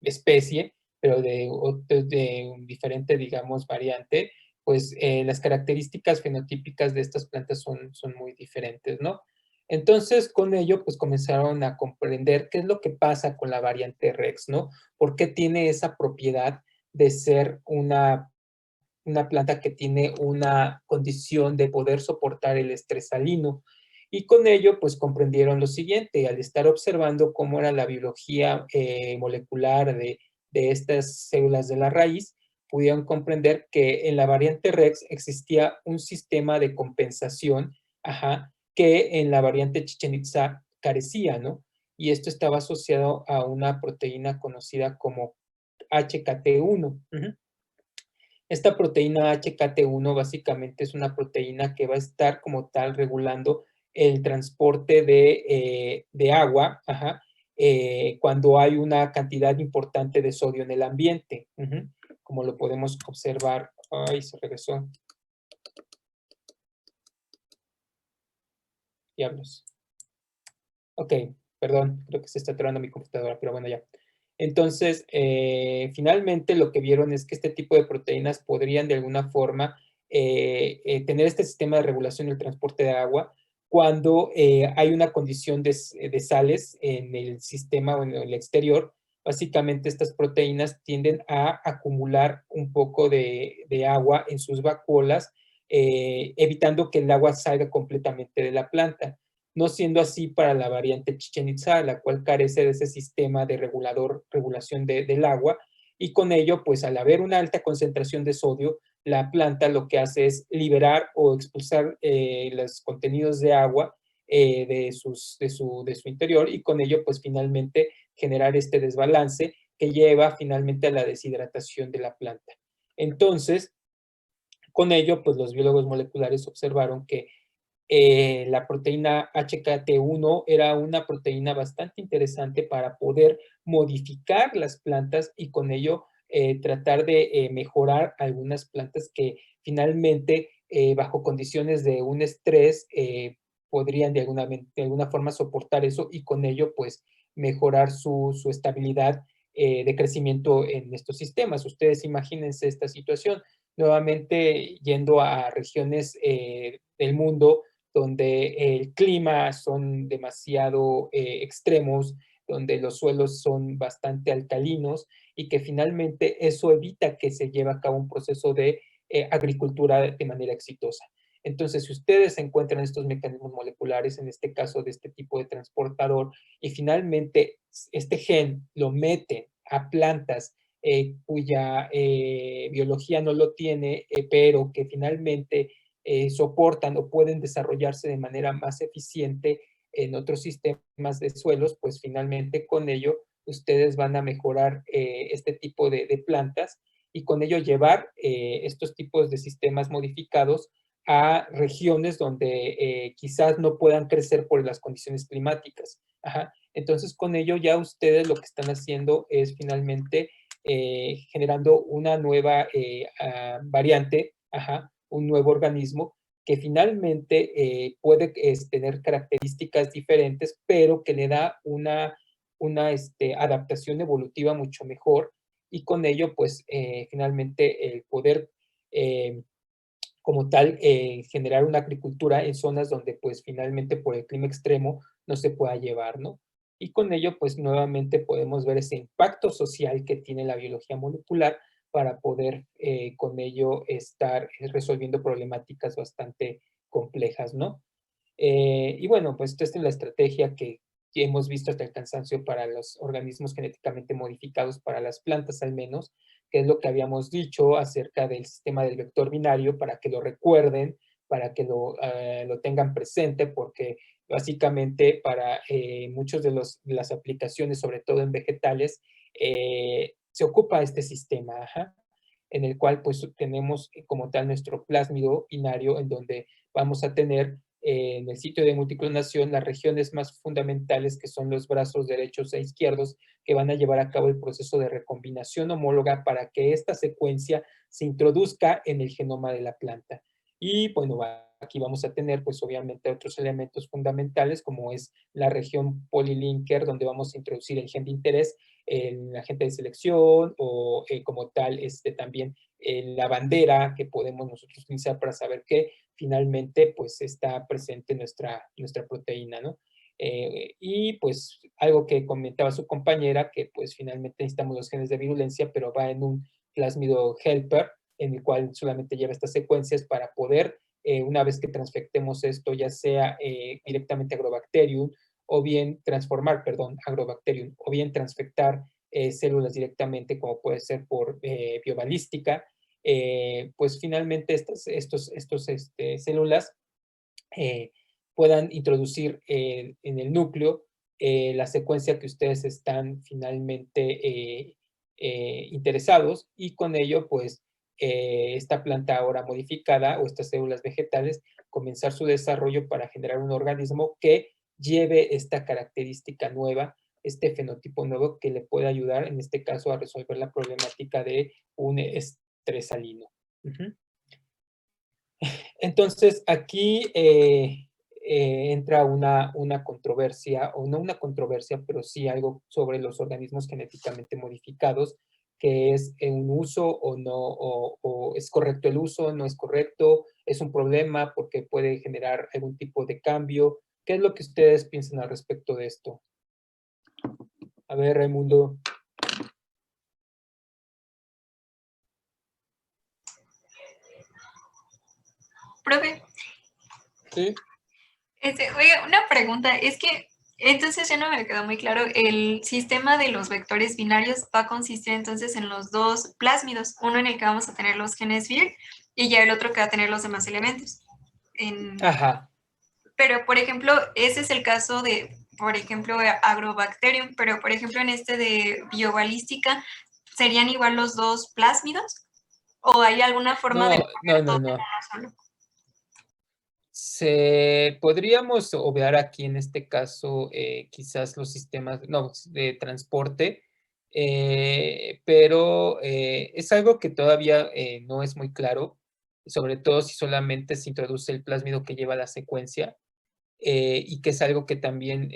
especie, pero de un diferente, digamos, variante, pues las características fenotípicas de estas plantas son muy diferentes, ¿no? Entonces, con ello, pues comenzaron a comprender qué es lo que pasa con la variante Rex, ¿no? ¿Por qué tiene esa propiedad de ser una planta que tiene una condición de poder soportar el estrés salino? Y con ello, pues comprendieron lo siguiente, al estar observando cómo era la biología molecular de estas células de la raíz, pudieron comprender que en la variante Rex existía un sistema de compensación, que en la variante Chichen Itza carecía, ¿no? Y esto estaba asociado a una proteína conocida como HKT1. Esta proteína HKT1 básicamente es una proteína que va a estar como tal regulando el transporte de agua, cuando hay una cantidad importante de sodio en el ambiente, como lo podemos observar. Ay, se regresó. Diablos. Ok, perdón, creo que se está atorando mi computadora, pero bueno, ya. Entonces, finalmente lo que vieron es que este tipo de proteínas podrían de alguna forma tener este sistema de regulación del transporte de agua cuando hay una condición de sales en el sistema o en el exterior. Básicamente estas proteínas tienden a acumular un poco de agua en sus vacuolas, evitando que el agua salga completamente de la planta. No siendo así para la variante Chichen Itza, la cual carece de ese sistema de regulación del agua y con ello, pues al haber una alta concentración de sodio, la planta lo que hace es liberar o expulsar los contenidos de agua de su interior, y con ello, pues finalmente generar este desbalance que lleva finalmente a la deshidratación de la planta. Entonces, con ello, pues los biólogos moleculares observaron que la proteína HKT1 era una proteína bastante interesante para poder modificar las plantas y con ello tratar de mejorar algunas plantas que finalmente bajo condiciones de un estrés podrían de alguna forma soportar eso y con ello pues mejorar su estabilidad de crecimiento en estos sistemas. Ustedes imagínense esta situación, nuevamente yendo a regiones del mundo donde el clima son demasiado extremos, donde los suelos son bastante alcalinos y que finalmente eso evita que se lleve a cabo un proceso de agricultura de manera exitosa. Entonces, si ustedes encuentran estos mecanismos moleculares, en este caso de este tipo de transportador, y finalmente este gen lo meten a plantas cuya biología no lo tiene, pero que finalmente soportan o pueden desarrollarse de manera más eficiente en otros sistemas de suelos, pues finalmente con ello ustedes van a mejorar este tipo de plantas y con ello llevar estos tipos de sistemas modificados a regiones donde quizás no puedan crecer por las condiciones climáticas. Ajá. Entonces, con ello ya ustedes lo que están haciendo es finalmente generando una nueva variante, ajá, un nuevo organismo que finalmente puede tener características diferentes, pero que le da una adaptación evolutiva mucho mejor y con ello, pues, finalmente el poder como tal generar una agricultura en zonas donde, pues, finalmente por el clima extremo no se pueda llevar, ¿no? Y con ello, pues, nuevamente podemos ver ese impacto social que tiene la biología molecular para poder con ello estar resolviendo problemáticas bastante complejas, ¿no? Y bueno, pues esta es la estrategia que hemos visto hasta el cansancio para los organismos genéticamente modificados, para las plantas al menos, que es lo que habíamos dicho acerca del sistema del vector binario, para que lo recuerden, para que lo tengan presente, porque básicamente para muchos de las aplicaciones, sobre todo en vegetales, se ocupa este sistema, ajá, en el cual pues tenemos como tal nuestro plásmido binario, en donde vamos a tener en el sitio de multiclonación las regiones más fundamentales que son los brazos derechos e izquierdos que van a llevar a cabo el proceso de recombinación homóloga para que esta secuencia se introduzca en el genoma de la planta. Y bueno, aquí vamos a tener pues obviamente otros elementos fundamentales como es la región polilinker donde vamos a introducir el gen de interés, el agente de selección o como tal también la bandera que podemos nosotros utilizar para saber que finalmente pues está presente nuestra proteína, ¿no? Y pues algo que comentaba su compañera, que pues finalmente necesitamos los genes de virulencia, pero va en un plásmido helper, en el cual solamente lleva estas secuencias para poder, una vez que transfectemos esto, ya sea directamente agrobacterium, o bien transformar, perdón, agrobacterium, o bien transfectar células directamente, como puede ser por biobalística, pues finalmente estas células puedan introducir en el núcleo la secuencia que ustedes están finalmente interesados y con ello pues esta planta ahora modificada o estas células vegetales comenzar su desarrollo para generar un organismo que lleve esta característica nueva, este fenotipo nuevo que le puede ayudar en este caso a resolver la problemática de un estrés salino. Entonces, aquí entra una controversia, o no una controversia, pero sí algo sobre los organismos genéticamente modificados, que es un uso o no, o es correcto el uso, no es correcto, es un problema porque puede generar algún tipo de cambio. ¿Qué es lo que ustedes piensan al respecto de esto? A ver, Raimundo. Profe. Sí. Oiga, una pregunta, es que Entonces ya no me quedó muy claro. El sistema de los vectores binarios va a consistir entonces en los dos plásmidos, uno en el que vamos a tener los genes Vir y ya el otro que va a tener los demás elementos. Ajá. Pero, por ejemplo, ese es el caso de, por ejemplo, Agrobacterium, pero, por ejemplo, en este de biobalística, ¿serían igual los dos plásmidos? ¿O hay alguna forma de poner todo en uno solo? Podríamos obviar aquí en este caso quizás los sistemas de transporte, pero es algo que todavía no es muy claro, sobre todo si solamente se introduce el plásmido que lleva la secuencia, y que es algo que también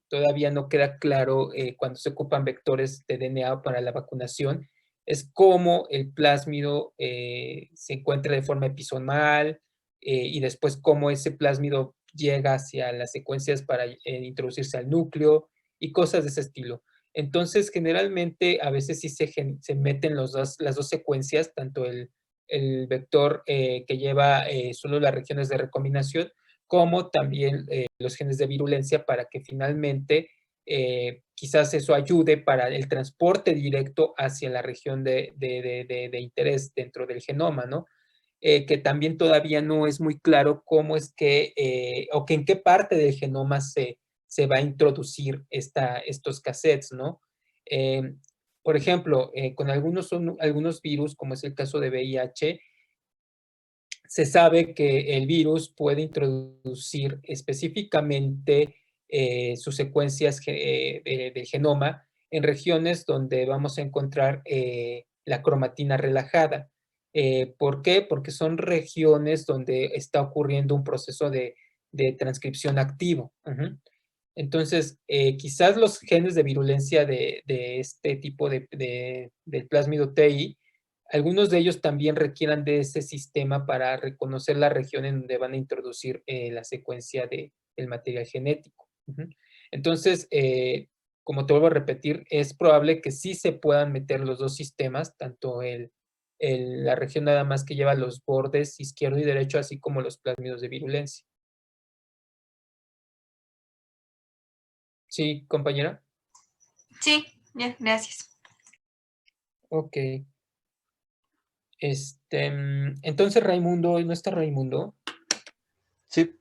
todavía no queda claro cuando se ocupan vectores de DNA para la vacunación, es cómo el plásmido se encuentra de forma episomal, y después cómo ese plásmido llega hacia las secuencias para introducirse al núcleo y cosas de ese estilo. Entonces, generalmente, a veces sí se meten las dos secuencias, tanto el vector que lleva solo las regiones de recombinación, como también los genes de virulencia, para que finalmente quizás eso ayude para el transporte directo hacia la región de interés dentro del genoma, ¿no? Que también todavía no es muy claro cómo es que, o que en qué parte del genoma se va a introducir estos cassettes, ¿no? Por ejemplo, con algunos virus, como es el caso de VIH, se sabe que el virus puede introducir específicamente sus secuencias del genoma en regiones donde vamos a encontrar la cromatina relajada. ¿Por qué? Porque son regiones donde está ocurriendo un proceso de transcripción activo. Entonces, quizás los genes de virulencia de este tipo del plásmido TI, algunos de ellos también requieran de ese sistema para reconocer la región en donde van a introducir la secuencia del material genético. Entonces, como te vuelvo a repetir, es probable que sí se puedan meter los dos sistemas, tanto la región nada más que lleva los bordes izquierdo y derecho, así como los plásmidos de virulencia. ¿Sí, compañera? Sí, ya, gracias. Ok. Entonces, Raimundo, ¿no está Raimundo? Sí,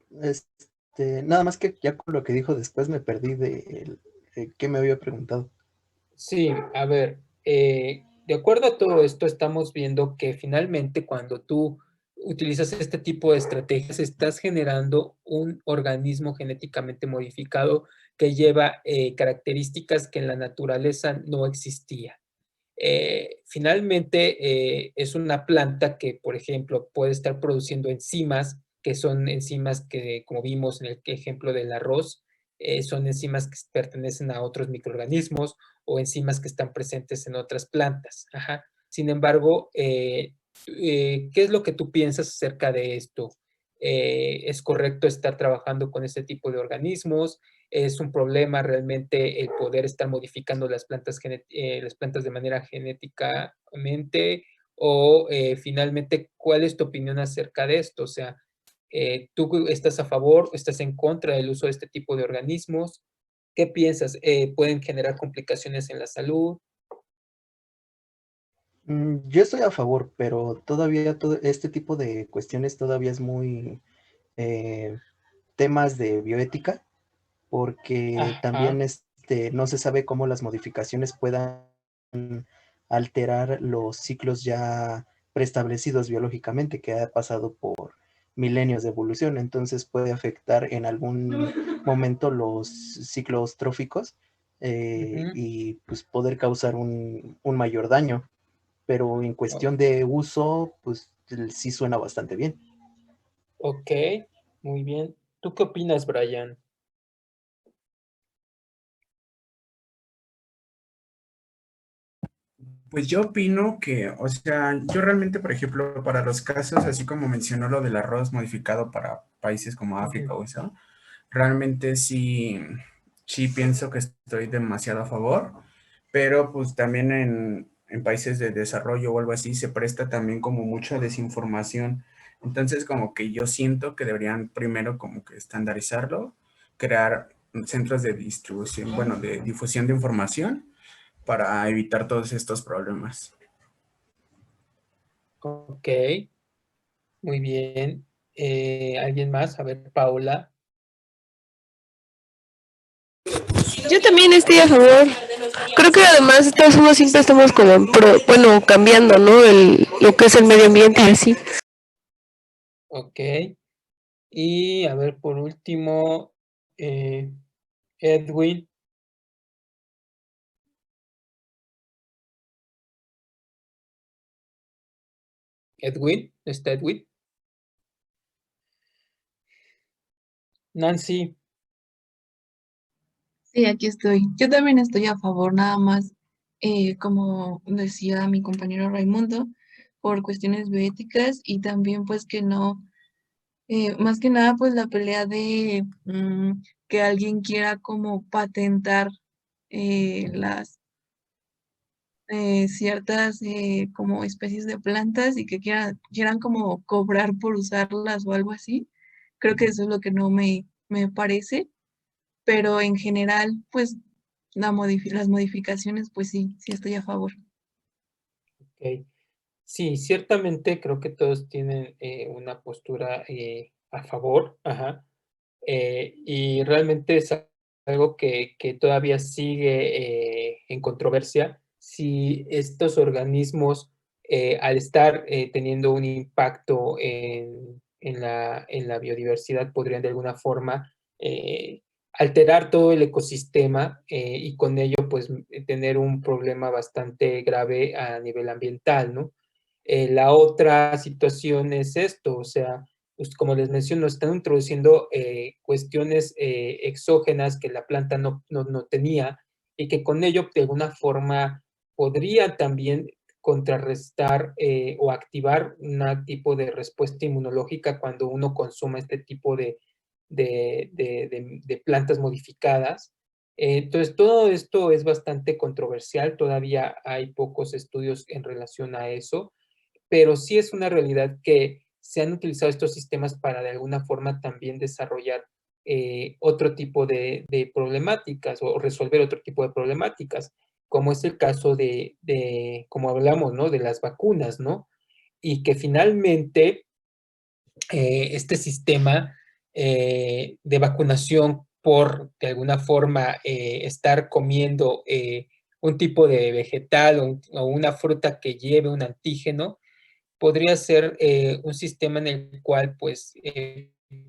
nada más que ya con lo que dijo después me perdí de qué me había preguntado. Sí, a ver, de acuerdo a todo esto, estamos viendo que finalmente cuando tú utilizas este tipo de estrategias, estás generando un organismo genéticamente modificado que lleva características que en la naturaleza no existían. Finalmente, es una planta que, por ejemplo, puede estar produciendo enzimas, que son enzimas que, como vimos en el ejemplo del arroz, son enzimas que pertenecen a otros microorganismos o enzimas que están presentes en otras plantas. Ajá. Sin embargo, ¿qué es lo que tú piensas acerca de esto? ¿Es correcto estar trabajando con este tipo de organismos? ¿Es un problema realmente el poder estar modificando las plantas de manera genéticamente? O finalmente, ¿cuál es tu opinión acerca de esto? O sea, ¿tú estás a favor o estás en contra del uso de este tipo de organismos? ¿Qué piensas? ¿Pueden generar complicaciones en la salud? Yo estoy a favor, pero todavía todo este tipo de cuestiones todavía es muy temas de bioética, porque también no se sabe cómo las modificaciones puedan alterar los ciclos ya preestablecidos biológicamente, que ha pasado por milenios de evolución. Entonces puede afectar en algún momento los ciclos tróficos y pues poder causar un mayor daño. Pero en cuestión de uso, pues sí suena bastante bien. Ok, muy bien. ¿Tú qué opinas, Brian? Pues yo opino que, o sea, yo realmente, por ejemplo, para los casos, así como mencionó lo del arroz modificado para países como África o eso, realmente sí pienso que estoy demasiado a favor, pero pues también en países de desarrollo o algo así se presta también como mucha desinformación. Entonces como que yo siento que deberían primero como que estandarizarlo, crear centros de distribución, bueno, de difusión de información para evitar todos estos problemas. Ok, muy bien. ¿Alguien más? A ver, Paula. Yo también estoy a favor. Creo que además de todos modos siempre estamos como, bueno, cambiando, ¿no? Lo que es el medio ambiente y así. Ok. Y a ver, por último, Edwin. Edwin, ¿está Edwin? Nancy. Sí, aquí estoy. Yo también estoy a favor, nada más, como decía mi compañero Raimundo, por cuestiones bioéticas y también pues que no, más que nada pues la pelea de que alguien quiera como patentar las ciertas como especies de plantas y que quieran como cobrar por usarlas o algo así. Creo que eso es lo que no me parece, pero en general, pues las modificaciones, pues sí, sí estoy a favor. Ok. Sí, ciertamente creo que todos tienen una postura a favor, ajá, y realmente es algo que todavía sigue en controversia. Si estos organismos, al estar teniendo un impacto en la biodiversidad, podrían de alguna forma alterar todo el ecosistema y con ello, pues, tener un problema bastante grave a nivel ambiental, ¿no? La otra situación es esto, o sea, pues como les menciono, están introduciendo cuestiones exógenas que la planta no tenía y que con ello de alguna forma podría también contrarrestar o activar un tipo de respuesta inmunológica cuando uno consume este tipo de plantas modificadas. Entonces, todo esto es bastante controversial, todavía hay pocos estudios en relación a eso, pero sí es una realidad que se han utilizado estos sistemas para de alguna forma también desarrollar otro tipo de problemáticas o resolver otro tipo de problemáticas, como es el caso como hablamos, ¿no? De las vacunas, ¿no? Y que finalmente este sistema de vacunación por, de alguna forma, estar comiendo un tipo de vegetal o una fruta que lleve un antígeno, podría ser un sistema en el cual pues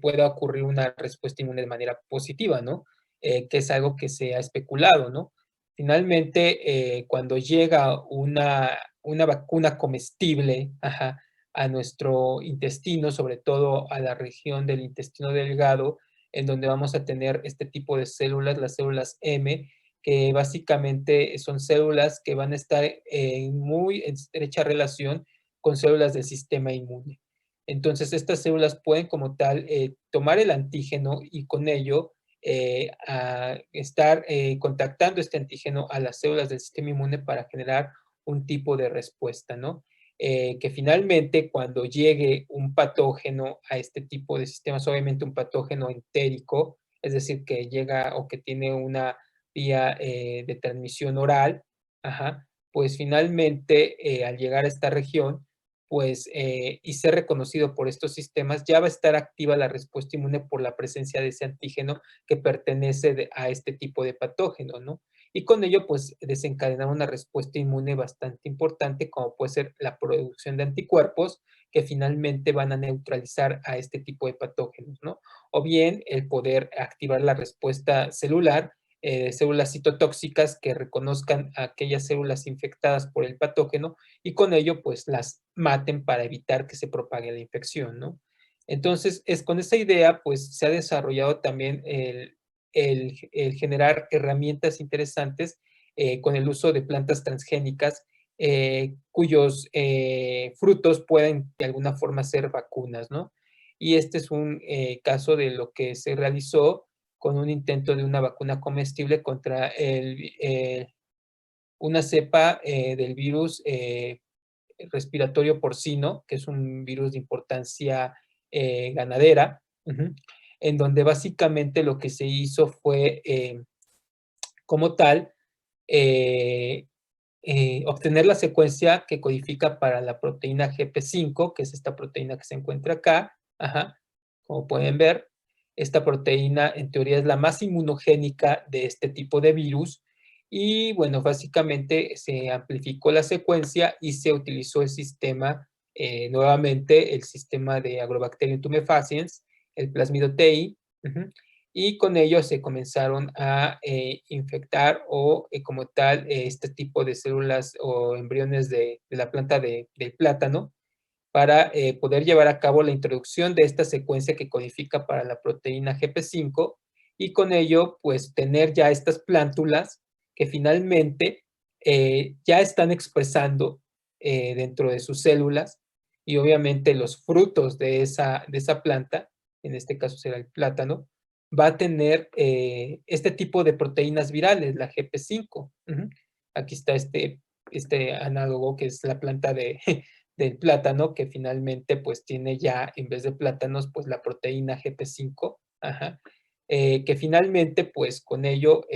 pueda ocurrir una respuesta inmune de manera positiva, ¿no? Que es algo que se ha especulado, ¿no? Finalmente, cuando llega una vacuna comestible, ajá, a nuestro intestino, sobre todo a la región del intestino delgado, en donde vamos a tener este tipo de células, las células M, que básicamente son células que van a estar en muy estrecha relación con células del sistema inmune. Entonces, estas células pueden como tal tomar el antígeno y con ello estar contactando este antígeno a las células del sistema inmune para generar un tipo de respuesta, ¿no? Que finalmente cuando llegue un patógeno a este tipo de sistemas, obviamente un patógeno entérico, es decir, que llega o que tiene una vía de transmisión oral, ajá, pues finalmente al llegar a esta región, pues, y ser reconocido por estos sistemas, ya va a estar activa la respuesta inmune por la presencia de ese antígeno que pertenece a este tipo de patógeno, ¿no? Y con ello, pues, desencadenar una respuesta inmune bastante importante, como puede ser la producción de anticuerpos, que finalmente van a neutralizar a este tipo de patógenos, ¿no? O bien el poder activar la respuesta celular, células citotóxicas que reconozcan a aquellas células infectadas por el patógeno y con ello pues las maten para evitar que se propague la infección, ¿no? Entonces, con esa idea pues se ha desarrollado también el generar herramientas interesantes con el uso de plantas transgénicas cuyos frutos pueden de alguna forma ser vacunas, ¿no? Y este es un caso de lo que se realizó con un intento de una vacuna comestible contra una cepa del virus respiratorio porcino, que es un virus de importancia ganadera. en donde básicamente lo que se hizo fue, como tal, obtener la secuencia que codifica para la proteína GP5, que es esta proteína que se encuentra acá. Ajá. Como pueden ver, esta proteína en teoría es la más inmunogénica de este tipo de virus. Y bueno, básicamente se amplificó la secuencia y se utilizó el sistema, nuevamente el sistema de Agrobacterium tumefaciens, el plasmido TI, y con ello se comenzaron a infectar o como tal este tipo de células o embriones de la planta del plátano para poder llevar a cabo la introducción de esta secuencia que codifica para la proteína GP5 y con ello pues tener ya estas plántulas que finalmente ya están expresando dentro de sus células y obviamente los frutos de esa planta, en este caso será el plátano, va a tener este tipo de proteínas virales, la GP5. Aquí está este análogo que es la planta del plátano, que finalmente pues tiene ya, en vez de plátanos, pues la proteína GP5, que finalmente pues con ello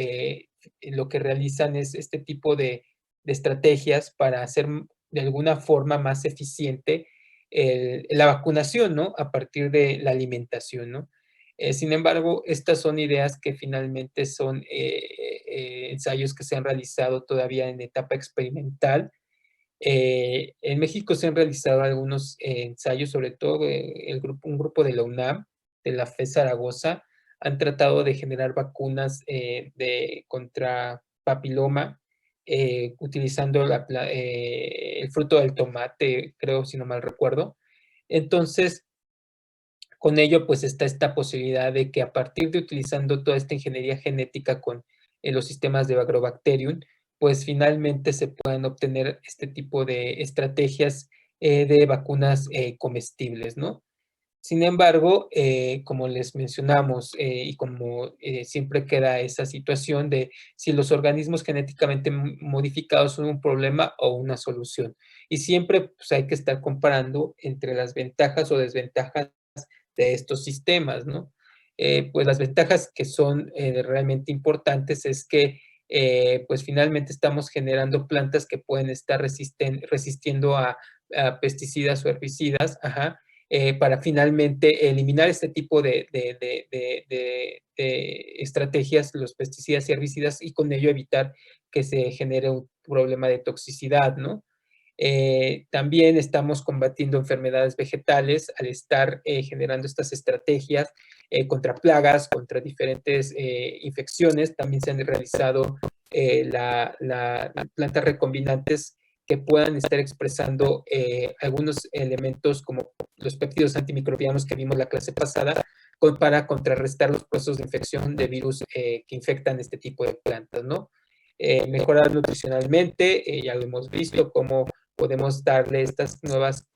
lo que realizan es este tipo de estrategias para hacer de alguna forma más eficiente la vacunación, ¿no? A partir de la alimentación, ¿no? Sin embargo, estas son ideas que finalmente son ensayos que se han realizado todavía en etapa experimental. En México se han realizado algunos ensayos, sobre todo un grupo de la UNAM, de la FE Zaragoza, han tratado de generar vacunas contra papiloma utilizando el fruto del tomate, creo, si no mal recuerdo. Entonces, con ello, pues está esta posibilidad de que a partir de utilizando toda esta ingeniería genética con los sistemas de Agrobacterium, pues finalmente se puedan obtener este tipo de estrategias de vacunas comestibles, ¿no? Sin embargo, como les mencionamos y como siempre queda esa situación de si los organismos genéticamente modificados son un problema o una solución. Y siempre pues, hay que estar comparando entre las ventajas o desventajas de estos sistemas, ¿no? Pues las ventajas que son realmente importantes es que pues finalmente estamos generando plantas que pueden estar resistiendo a pesticidas o herbicidas, para finalmente eliminar este tipo de estrategias, los pesticidas y herbicidas, y con ello evitar que se genere un problema de toxicidad, ¿no? También estamos combatiendo enfermedades vegetales al estar generando estas estrategias contra plagas, contra diferentes infecciones. También se han realizado plantas recombinantes que puedan estar expresando algunos elementos como los péptidos antimicrobianos que vimos la clase pasada para contrarrestar los procesos de infección de virus que infectan este tipo de plantas, ¿no? Mejorar nutricionalmente, ya lo hemos visto, cómo podemos darle estas nuevas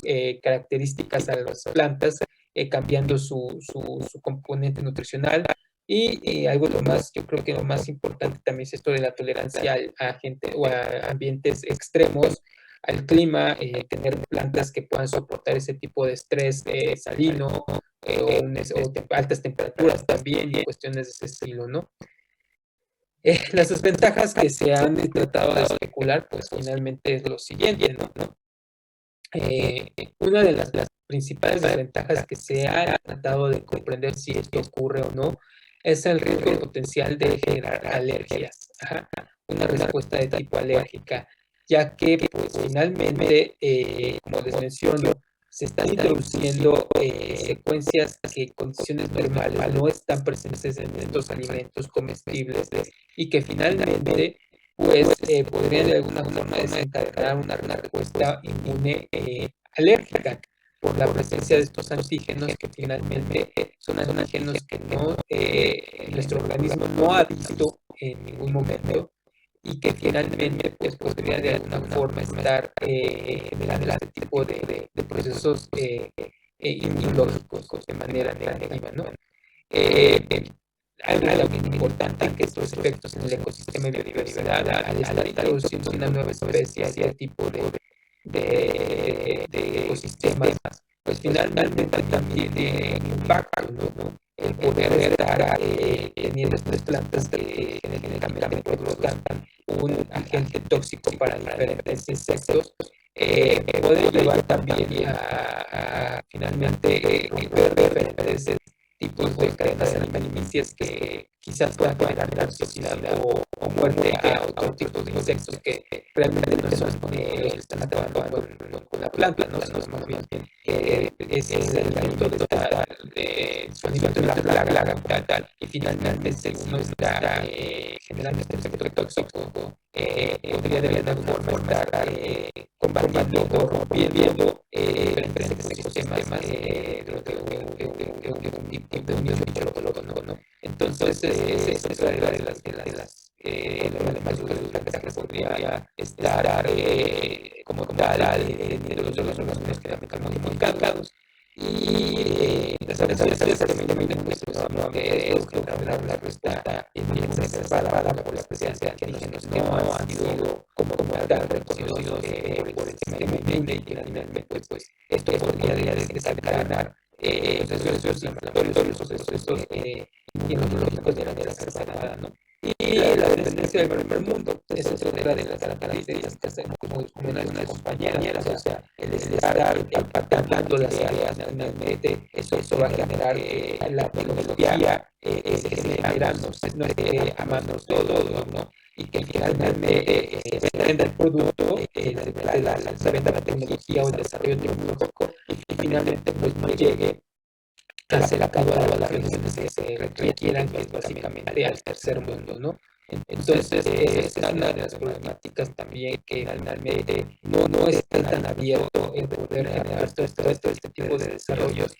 características a las plantas, cambiando su componente nutricional. Y algo lo más, yo creo que lo más importante también es esto de la tolerancia a ambientes extremos, al clima, tener plantas que puedan soportar ese tipo de estrés salino o altas temperaturas también y cuestiones de ese estilo, ¿no? Las desventajas que se han tratado de especular, pues finalmente es lo siguiente, ¿no? Una de las principales desventajas que se ha tratado de comprender si esto ocurre o no es el riesgo potencial de generar alergias, una respuesta de tipo alérgica, ya que pues finalmente, como les menciono, se están introduciendo secuencias que en condiciones normales no están presentes en estos alimentos comestibles y que finalmente pues podrían de alguna forma desencadenar una respuesta inmune alérgica por la presencia de estos antígenos que finalmente son antígenos que nuestro organismo no ha visto en ningún momento y que finalmente pues podría de alguna forma estar generando este tipo de procesos inmunológicos de manera negativa, ¿no? Algo muy importante que estos efectos en el ecosistema y biodiversidad, al estar introduciendo una nueva especie, ese tipo de ecosistemas, pues finalmente también tiene impacto, ¿no? el poder estar teniendo estas plantas que genéticamente produzcan un agente tóxico para diferentes insectos, puede llevar también a finalmente romper diferentes tipos de cadenas alimenticias que quizás puedan generar toxicidad o muerte a otros tipos de insectos que realmente no son los que están acabando con la planta, ¿no? Sino más bien ese es el alimento de estar disponible la plaga como tal, y finalmente según está generando este efecto tóxico, podría de alguna forma estar combatiendo o rompiendo diferentes ecosistemas de un bicho al otro, ¿no? Entonces, esa es una de las problemas que podría estar como tal de los organismos genéticamente modificados. Y desgraciadamente la respuesta bien exacerbada por la presencia de antígenos no han sido como tal reconocidos por el sistema inmune, y finalmente pues esto podría desencadenar procesos inflamatorios, procesos inmunológicos de la enfermedad, ¿no? Y la dependencia del primer mundo, esa es otra de las características como una de las compañeras, o sea, el estar empatando las áreas, finalmente eso va a generar la tecnología se genera, no esté a manos todo, ¿no? Y que finalmente se venda el producto, se venda la tecnología o el desarrollo tecnológico, y finalmente pues no llegue a ser acabado a las regiones que se requieran, que es básicamente al tercer mundo, ¿no? Entonces, esa es una de las problemáticas también, que finalmente no está tan abierto el poder generar todo este tipo de desarrollos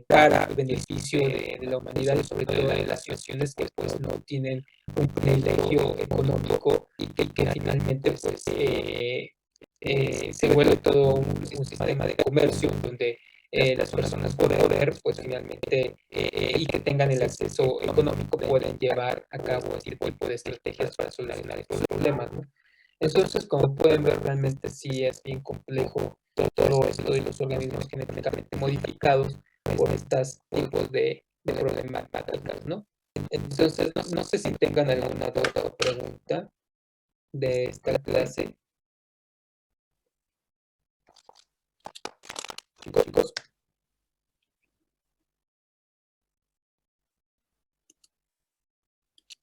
para beneficio de la humanidad, y sobre todo de las naciones que pues no tienen un privilegio económico, y que finalmente pues se vuelve todo un sistema de comercio donde las personas con poder, pues finalmente, y que tengan el acceso económico, pueden llevar a cabo este tipo de estrategias para solucionar estos problemas, ¿no? Entonces, como pueden ver, realmente sí es bien complejo todo esto de los organismos genéticamente modificados por estos tipos de problemáticas, ¿no? Entonces, no sé si tengan alguna duda o pregunta de esta clase. Chicos.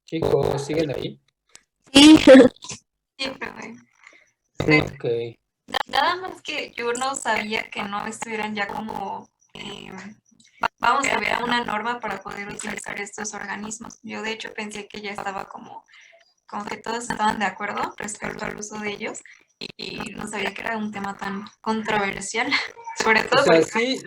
Chicos, ¿siguen ahí? Sí. Sí, profe. Sí. Ok. Nada más que yo no sabía que no estuvieran ya como, vamos a ver, una norma para poder utilizar estos organismos. Yo de hecho pensé que ya estaba como que todos estaban de acuerdo respecto al uso de ellos, y no sabía que era un tema tan controversial, sobre todo. O sea, sí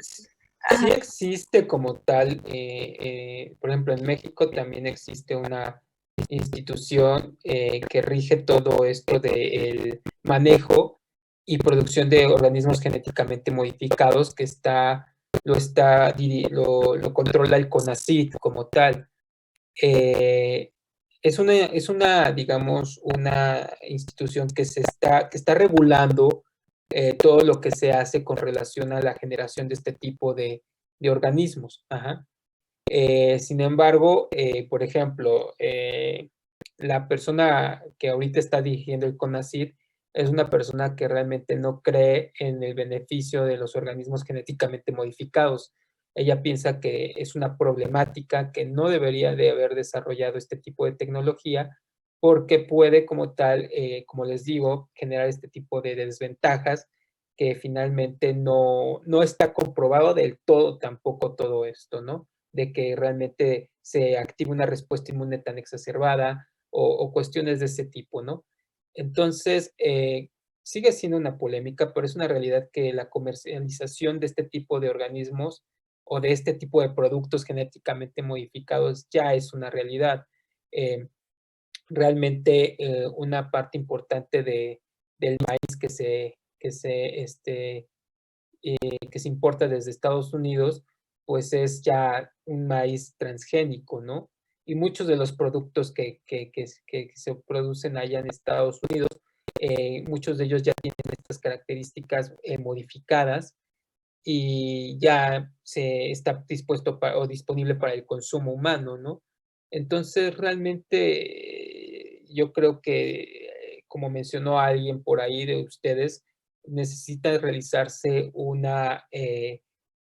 existe como tal, por ejemplo, en México también existe una institución que rige todo esto del manejo y producción de organismos genéticamente modificados, que lo controla el CONACYT como tal. Es una, digamos, una institución que está regulando todo lo que se hace con relación a la generación de este tipo de organismos. Ajá. Sin embargo, por ejemplo, la persona que ahorita está dirigiendo el CONACYT es una persona que realmente no cree en el beneficio de los organismos genéticamente modificados. Ella piensa que es una problemática, que no debería de haber desarrollado este tipo de tecnología, porque puede como tal, como les digo, generar este tipo de desventajas, que finalmente no está comprobado del todo tampoco todo esto, ¿no? De que realmente se active una respuesta inmune tan exacerbada o cuestiones de ese tipo, ¿no? Entonces, sigue siendo una polémica, pero es una realidad que la comercialización de este tipo de organismos o de este tipo de productos genéticamente modificados ya es una realidad. Realmente una parte importante del maíz que se importa desde Estados Unidos, pues es ya un maíz transgénico, ¿no? Y muchos de los productos que se producen allá en Estados Unidos, muchos de ellos ya tienen estas características modificadas, y ya se está dispuesto o disponible para el consumo humano, ¿no? Entonces, realmente yo creo que, como mencionó alguien por ahí de ustedes, necesita realizarse una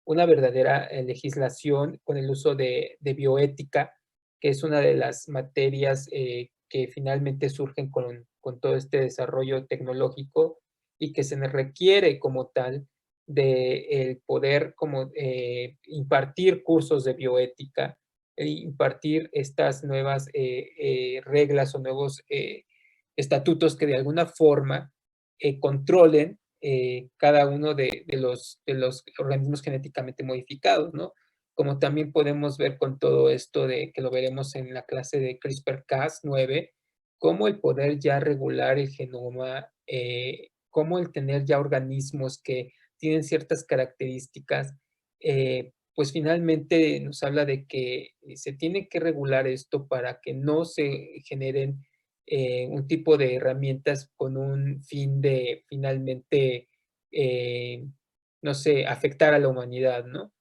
verdadera legislación con el uso de bioética, que es una de las materias que finalmente surgen con todo este desarrollo tecnológico y que se requiere como tal de el poder como impartir cursos de bioética, impartir estas nuevas reglas o nuevos estatutos que de alguna forma controlen cada uno de los organismos genéticamente modificados, ¿no? Como también podemos ver con todo esto de que lo veremos en la clase de CRISPR-Cas9, cómo el poder ya regular el genoma, cómo el tener ya organismos que tienen ciertas características, pues finalmente nos habla de que se tiene que regular esto para que no se generen un tipo de herramientas con un fin de finalmente, no sé, afectar a la humanidad, ¿no?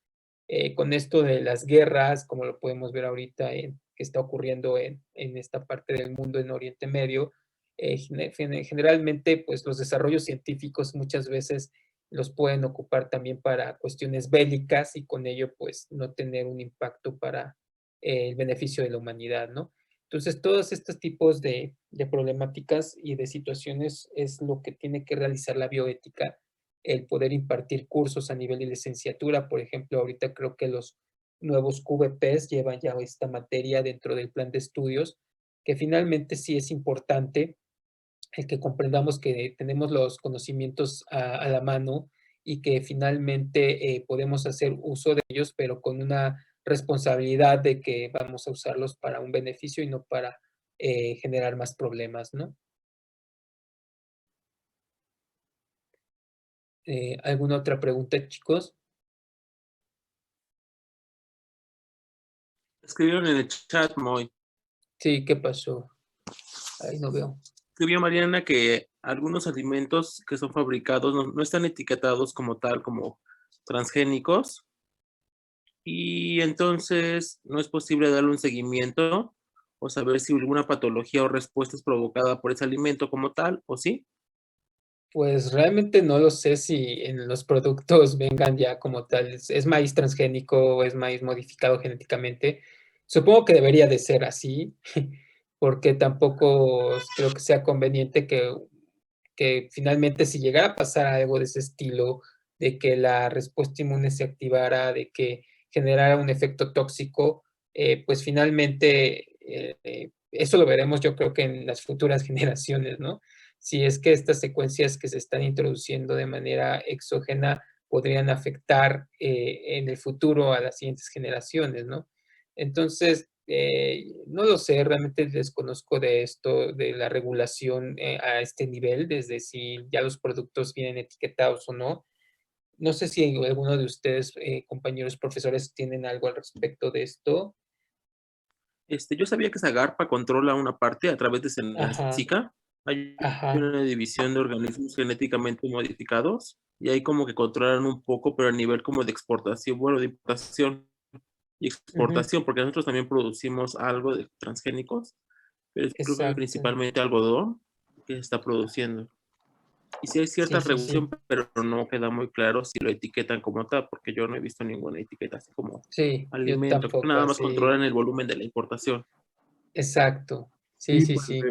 Con esto de las guerras, como lo podemos ver ahorita que está ocurriendo en esta parte del mundo en Oriente Medio, generalmente pues los desarrollos científicos muchas veces los pueden ocupar también para cuestiones bélicas y con ello pues no tener un impacto para el beneficio de la humanidad, ¿no? Entonces, todos estos tipos de problemáticas y de situaciones es lo que tiene que realizar la bioética, el poder impartir cursos a nivel de licenciatura. Por ejemplo, ahorita creo que los nuevos QVPs llevan ya esta materia dentro del plan de estudios, que finalmente sí es importante el que comprendamos que tenemos los conocimientos a la mano y que finalmente podemos hacer uso de ellos, pero con una responsabilidad de que vamos a usarlos para un beneficio y no para generar más problemas, ¿no? ¿Alguna otra pregunta, chicos? Escribieron en el chat, Moy. Sí, ¿qué pasó? Ahí no veo. Escribió Mariana que algunos alimentos que son fabricados no están etiquetados como tal, como transgénicos, y entonces no es posible darle un seguimiento o saber si alguna patología o respuesta es provocada por ese alimento como tal, ¿o sí? Pues realmente no lo sé si en los productos vengan ya como tal, es maíz transgénico o es maíz modificado genéticamente. Supongo que debería de ser así, porque tampoco creo que sea conveniente que finalmente si llegara a pasar algo de ese estilo, de que la respuesta inmune se activara, de que generara un efecto tóxico, pues finalmente eso lo veremos yo creo que en las futuras generaciones, ¿no? Si es que estas secuencias que se están introduciendo de manera exógena podrían afectar en el futuro a las siguientes generaciones, ¿no? Entonces, no lo sé, realmente desconozco de esto, de la regulación a este nivel, desde si ya los productos vienen etiquetados o no. No sé si alguno de ustedes, compañeros profesores, tienen algo al respecto de esto. Yo sabía que Zagarpa controla una parte a través de Ajá, Senacica. Hay ajá, una división de organismos genéticamente modificados y ahí como que controlan un poco, pero a nivel como de exportación, bueno, de importación y ujú, exportación, porque nosotros también producimos algo de transgénicos, pero creo que exacto. principalmente algodón que se está produciendo. Y sí hay cierta Sí, sí, sí. regulación, pero no queda muy claro si lo etiquetan como tal, porque yo no he visto ninguna etiqueta así como Sí, yo alimento. Creo que tampoco nada más así. controlan el volumen de la importación. Exacto. Sí, Sí, sí, pues sí.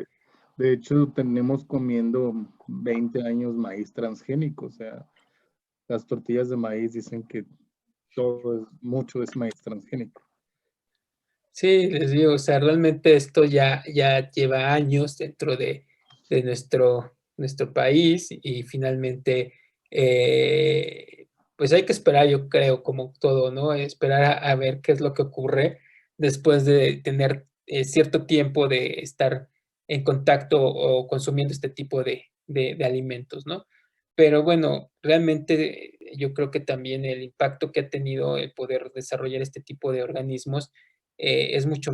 de hecho tenemos comiendo 20 años maíz transgénico, o sea, las tortillas de maíz dicen que mucho es maíz transgénico. Sí, les digo, o sea, realmente esto ya lleva años dentro de nuestro país y finalmente, pues hay que esperar, yo creo, como todo, ¿no? Esperar a ver qué es lo que ocurre después de tener cierto tiempo de estar en contacto o consumiendo este tipo de alimentos, ¿no? Pero bueno, realmente yo creo que también el impacto que ha tenido el poder desarrollar este tipo de organismos es mucho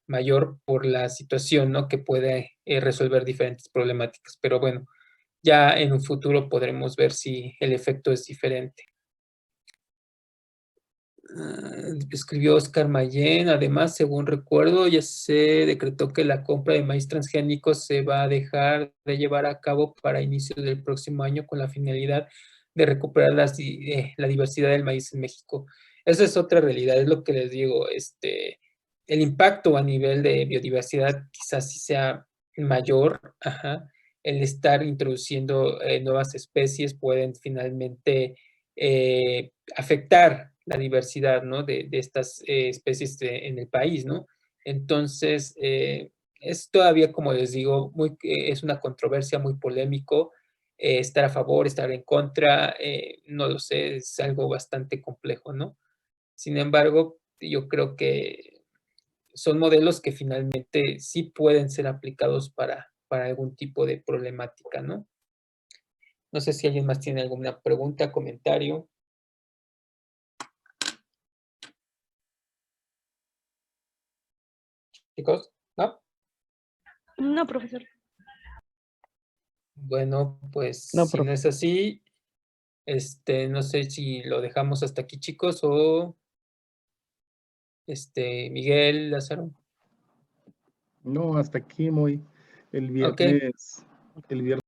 mayor por la situación, ¿no? Que puede resolver diferentes problemáticas. Pero bueno, ya en un futuro podremos ver si el efecto es diferente. escribió Oscar Mayén. Además, según recuerdo, ya se decretó que la compra de maíz transgénico se va a dejar de llevar a cabo para inicios del próximo año con la finalidad de recuperar la diversidad del maíz en México. Esa es otra realidad, es lo que les digo. El impacto a nivel de biodiversidad quizás sí sea mayor. El estar introduciendo nuevas especies pueden finalmente afectar la diversidad, ¿no? de estas especies en el país, ¿no? Entonces, es todavía, como les digo, es una controversia muy polémico. Estar a favor, estar en contra, no lo sé, es algo bastante complejo, ¿no? Sin embargo, yo creo que son modelos que finalmente sí pueden ser aplicados para algún tipo de problemática, ¿no? No sé si alguien más tiene alguna pregunta, comentario. Chicos, ¿no? No, profesor. Bueno, pues No, si no es así, no sé si lo dejamos hasta aquí, chicos, o Miguel, Lázaro. No, hasta aquí muy. El Ok. viernes